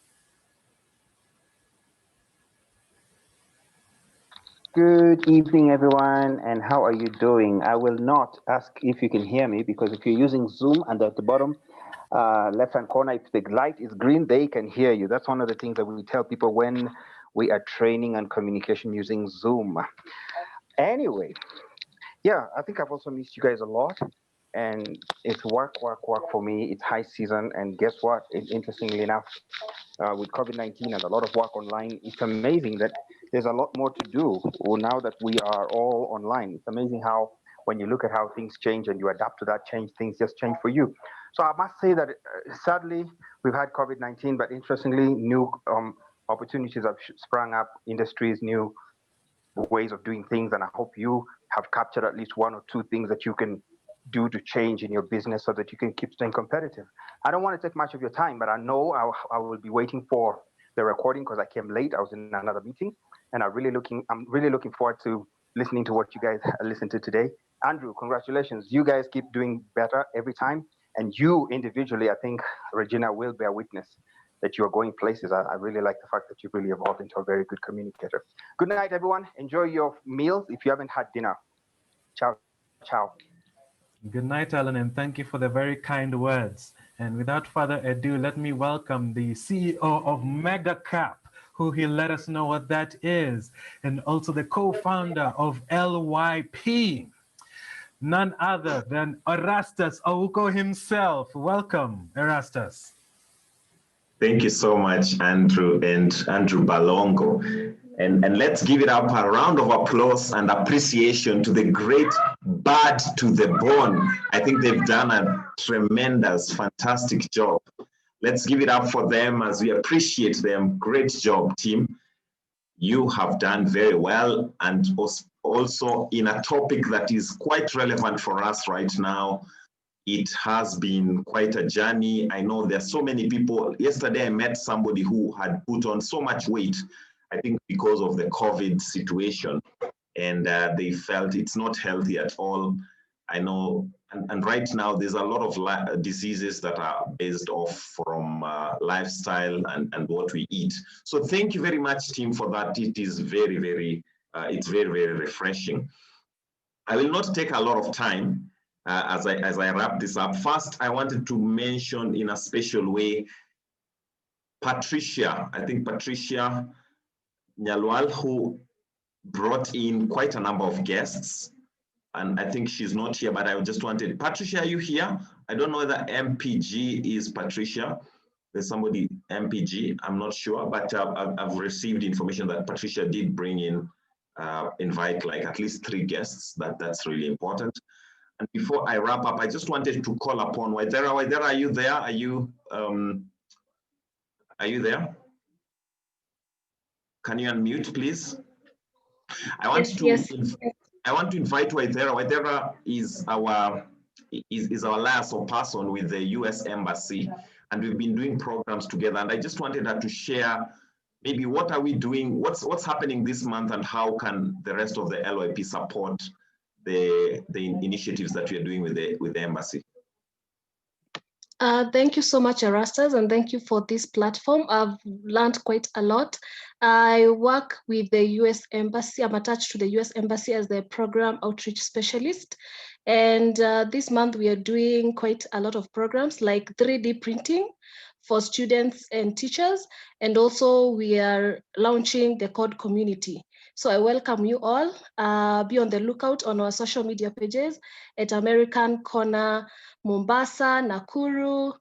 Good evening, everyone, and how are you doing? I will not ask if you can hear me because if you're using Zoom and at the bottom left-hand corner, if the light is green, they can hear you. That's one of the things that we tell people when we are training on communication using Zoom. Anyway, yeah, I think I've also missed you guys a lot. And it's work for me. It's high season. And guess what? Interestingly enough, with COVID-19 and a lot of work online, it's amazing that there's a lot more to do now that we are all online. It's amazing how when you look at how things change and you adapt to that change, things just change for you. So I must say that sadly, we've had COVID-19, but interestingly, new opportunities have sprung up, industries, new ways of doing things. And I hope you have captured at least one or two things that you can do to change in your business so that you can keep staying competitive. I don't want to take much of your time, but I know I will be waiting for the recording because I came late. I was in another meeting, and I'm really looking forward to listening to what you guys listened to today. Andrew, congratulations. You guys keep doing better every time. And you individually, I think Regina will bear witness that you are going places. I really like the fact that you've really evolved into a very good communicator. Good night, everyone. Enjoy your meals if you haven't had dinner. Ciao, ciao. Good night, Alan, and thank you for the very kind words. And without further ado, let me welcome the CEO of MegaCap, who he'll let us know what that is, and also the co-founder of LYP, none other than Erastus Ouko himself. Welcome, Erastus. Thank you so much, Andrew and Andrew Balongo. And let's give it up a round of applause and appreciation to the great Bad to the Bone. I think they've done a tremendous, fantastic job. Let's give it up for them as we appreciate them. Great job, team. You have done very well, and also in a topic that is quite relevant for us right now. It has been quite a journey. I know there's so many people. Yesterday, I met somebody who had put on so much weight, I think because of the COVID situation, and they felt it's not healthy at all. I know, and right now there's a lot of diseases that are based off from lifestyle and what we eat. So thank you very much, team, for that. It is very, very, it's very, very refreshing. I will not take a lot of time as I wrap this up. First, I wanted to mention in a special way, Patricia. I think Patricia Nyalwal, who brought in quite a number of guests, and I think she's not here, but I just wanted, Patricia, are you here? I don't know whether MPG is Patricia, there's somebody, MPG, I'm not sure, but I've received information that Patricia did bring in, invite like at least 3 guests. That's really important. And before I wrap up, I just wanted to call upon Waithera. Waithera, are you there? Are you there? Can you unmute, please? I want to invite Waithera. Waithera is our liaison person with the US Embassy, and we've been doing programs together. And I just wanted her to share maybe what are we doing, what's happening this month, and how can the rest of the LYP support the initiatives that we are doing with the embassy. Thank you so much, Erastus, and thank you for this platform. I've learned quite a lot. I work with the US Embassy. I'm attached to the US Embassy as the program outreach specialist. And this month we are doing quite a lot of programs like 3D printing for students and teachers. And also we are launching the code community. So I welcome you all. Be on the lookout on our social media pages at American Corner, Mombasa, Nakuru,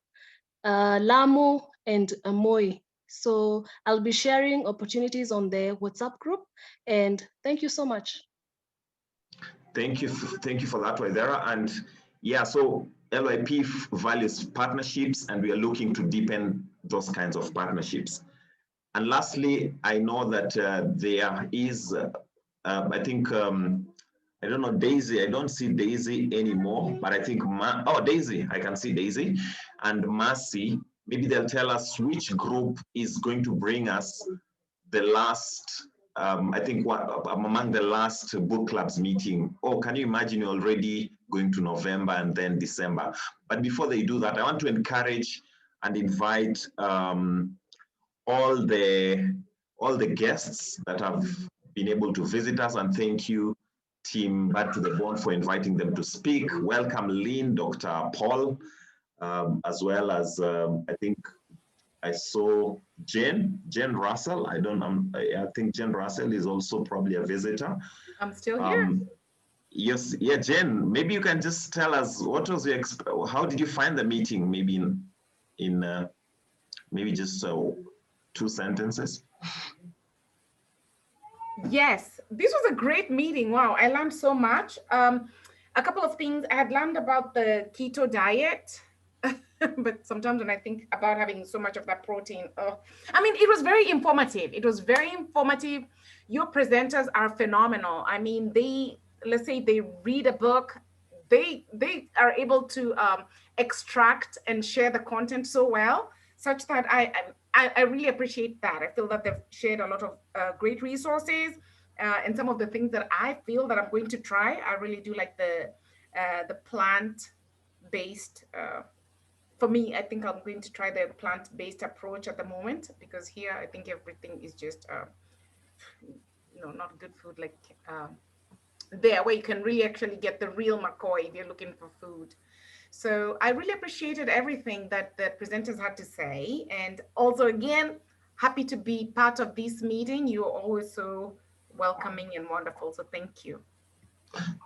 Lamu, and Moi. So I'll be sharing opportunities on the WhatsApp group, and thank you so much. Thank you for that, Waithera. And yeah, so LYP values partnerships, and we are looking to deepen those kinds of partnerships. And lastly, I know that there is, I think, I don't know, Daisy, I don't see Daisy anymore, but I think, Daisy, I can see Daisy, and Mercy, maybe they'll tell us which group is going to bring us the last, I think among the last book clubs meeting. Oh, can you imagine you're already going to November and then December? But before they do that, I want to encourage and invite all the guests that have been able to visit us, and thank you, Team Back to the Bone, for inviting them to speak. Welcome, Lynn, Dr. Paul, as well as I think I saw Jen Russell. I think Jen Russell is also probably a visitor. I'm still here. Yes, yeah, Jen, maybe you can just tell us what was your how did you find the meeting? Maybe in maybe just 2 sentences. Yes, this was a great meeting. Wow, I learned so much. A couple of things I had learned about the keto diet, but sometimes when I think about having so much of that protein, I mean, it was very informative. It was very informative. Your presenters are phenomenal. I mean, let's say they read a book, they are able to extract and share the content so well, such that I really appreciate that. I feel that they've shared a lot of great resources, and some of the things that I feel that I'm going to try. I really do like the plant-based. For me, I think I'm going to try the plant-based approach at the moment, because here I think everything is just, not good food like there, where you can really actually get the real McCoy if you're looking for food. So I really appreciated everything that the presenters had to say. And also, again, happy to be part of this meeting. You're always so welcoming and wonderful. So thank you.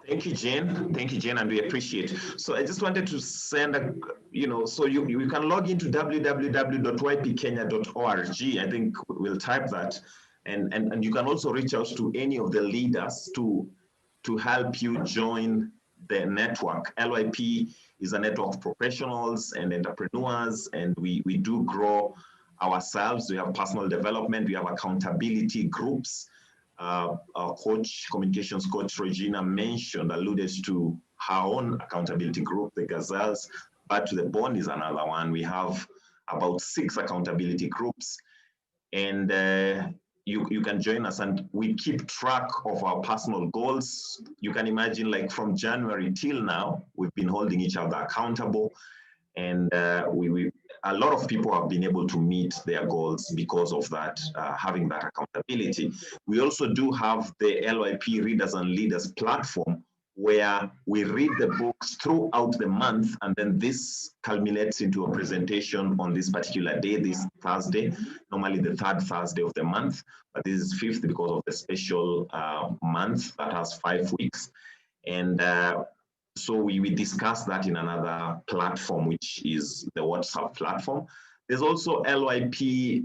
Thank you, Jane. Thank you, Jane, and we appreciate. So I just wanted to send so you can log into www.ypkenya.org. I think we'll type that. And you can also reach out to any of the leaders to help you join the network. LYP is a network of professionals and entrepreneurs, and we do grow ourselves. We have personal development, we have accountability groups. Our communications coach Regina alluded to her own accountability group, the Gazelles. Back to the Bone is another one. We have about 6 accountability groups, and you can join us, and we keep track of our personal goals. You can imagine, like, from January till now, we've been holding each other accountable, and a lot of people have been able to meet their goals because of that, having that accountability. We also do have the LYP Readers and Leaders platform, where we read the books throughout the month, and then this culminates into a presentation on this particular day, this Thursday, normally the 3rd Thursday of the month, but this is 5th because of the special month that has 5 weeks. And so we discuss that in another platform, which is the WhatsApp platform. There's also LYP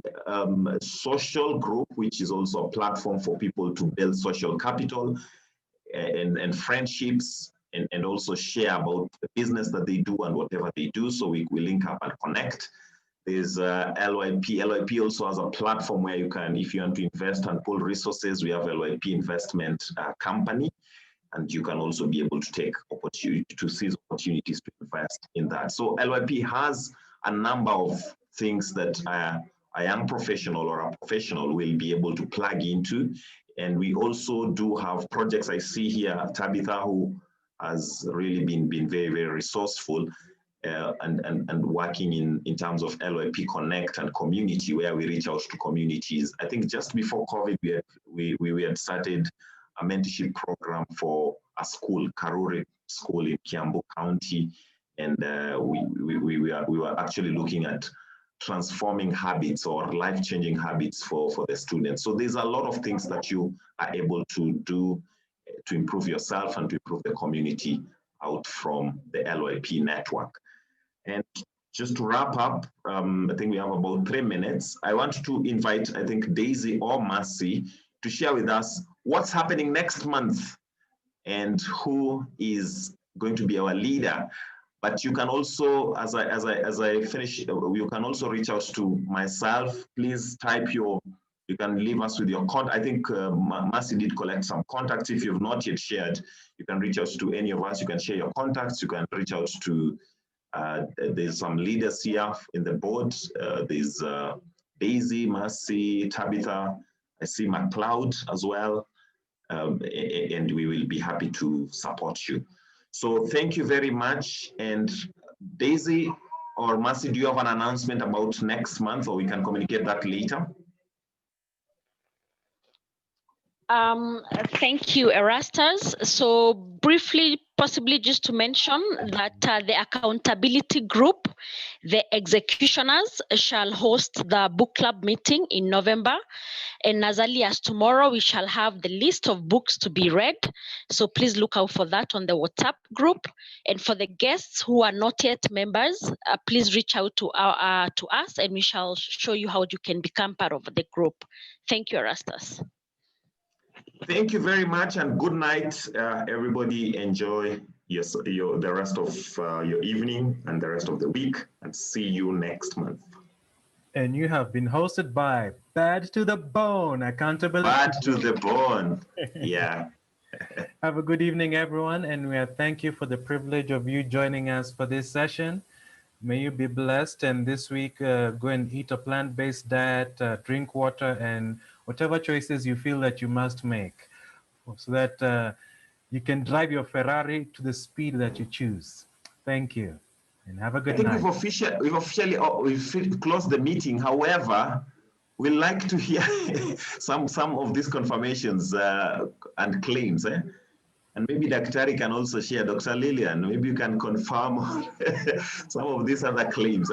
social group, which is also a platform for people to build social capital and friendships, and also share about the business that they do and whatever they do. So we link up and connect. There's LYP. LYP also has a platform where you can, if you want to invest and pull resources, we have LYP investment company, and you can also be able to take opportunity to seize opportunities to invest in that. So LYP has a number of things that a young professional or a professional will be able to plug into. And we also do have projects. I see here Tabitha, who has really been very, very resourceful and working in terms of LYP Connect and community, where we reach out to communities. I think just before COVID, we had started a mentorship program for a school, Karuri School in Kiambu County, and we were actually looking at transforming habits or life-changing habits for the students. So there's a lot of things that you are able to do to improve yourself and to improve the community out from the LYP network. And just to wrap up, I think we have about 3 minutes. I want to invite, I think, Daisy or Mercy to share with us what's happening next month and who is going to be our leader. But you can also, as I finish, you can also reach out to myself. Please type you can leave us with your contact. I think Mercy did collect some contacts. If you've not yet shared, you can reach out to any of us. You can share your contacts. You can reach out to, there's some leaders here in the board. There's Daisy, Mercy, Tabitha. I see McLeod as well. And we will be happy to support you. So thank you very much. And Daisy or Mercy, do you have an announcement about next month, or we can communicate that later? Thank you, Erastus. So briefly, possibly just to mention that the accountability group, the executioners, shall host the book club meeting in November. And as early as tomorrow, we shall have the list of books to be read. So please look out for that on the WhatsApp group. And for the guests who are not yet members, please reach out to us, and we shall show you how you can become part of the group. Thank you, Erastus. Thank you very much, and good night, everybody. Enjoy the rest of your evening and the rest of the week, and see you next month. And you have been hosted by Bad to the Bone, Accountability. Bad to the Bone, yeah. Have a good evening, everyone, and we thank you for the privilege of you joining us for this session. May you be blessed, and this week go and eat a plant-based diet, drink water, and whatever choices you feel that you must make, so that you can drive your Ferrari to the speed that you choose. Thank you, and have a good night. I think we've officially closed the meeting. However, we'd like to hear some of these confirmations and claims. And maybe Daktari can also share. Dr. Lillian, maybe you can confirm some of these other claims.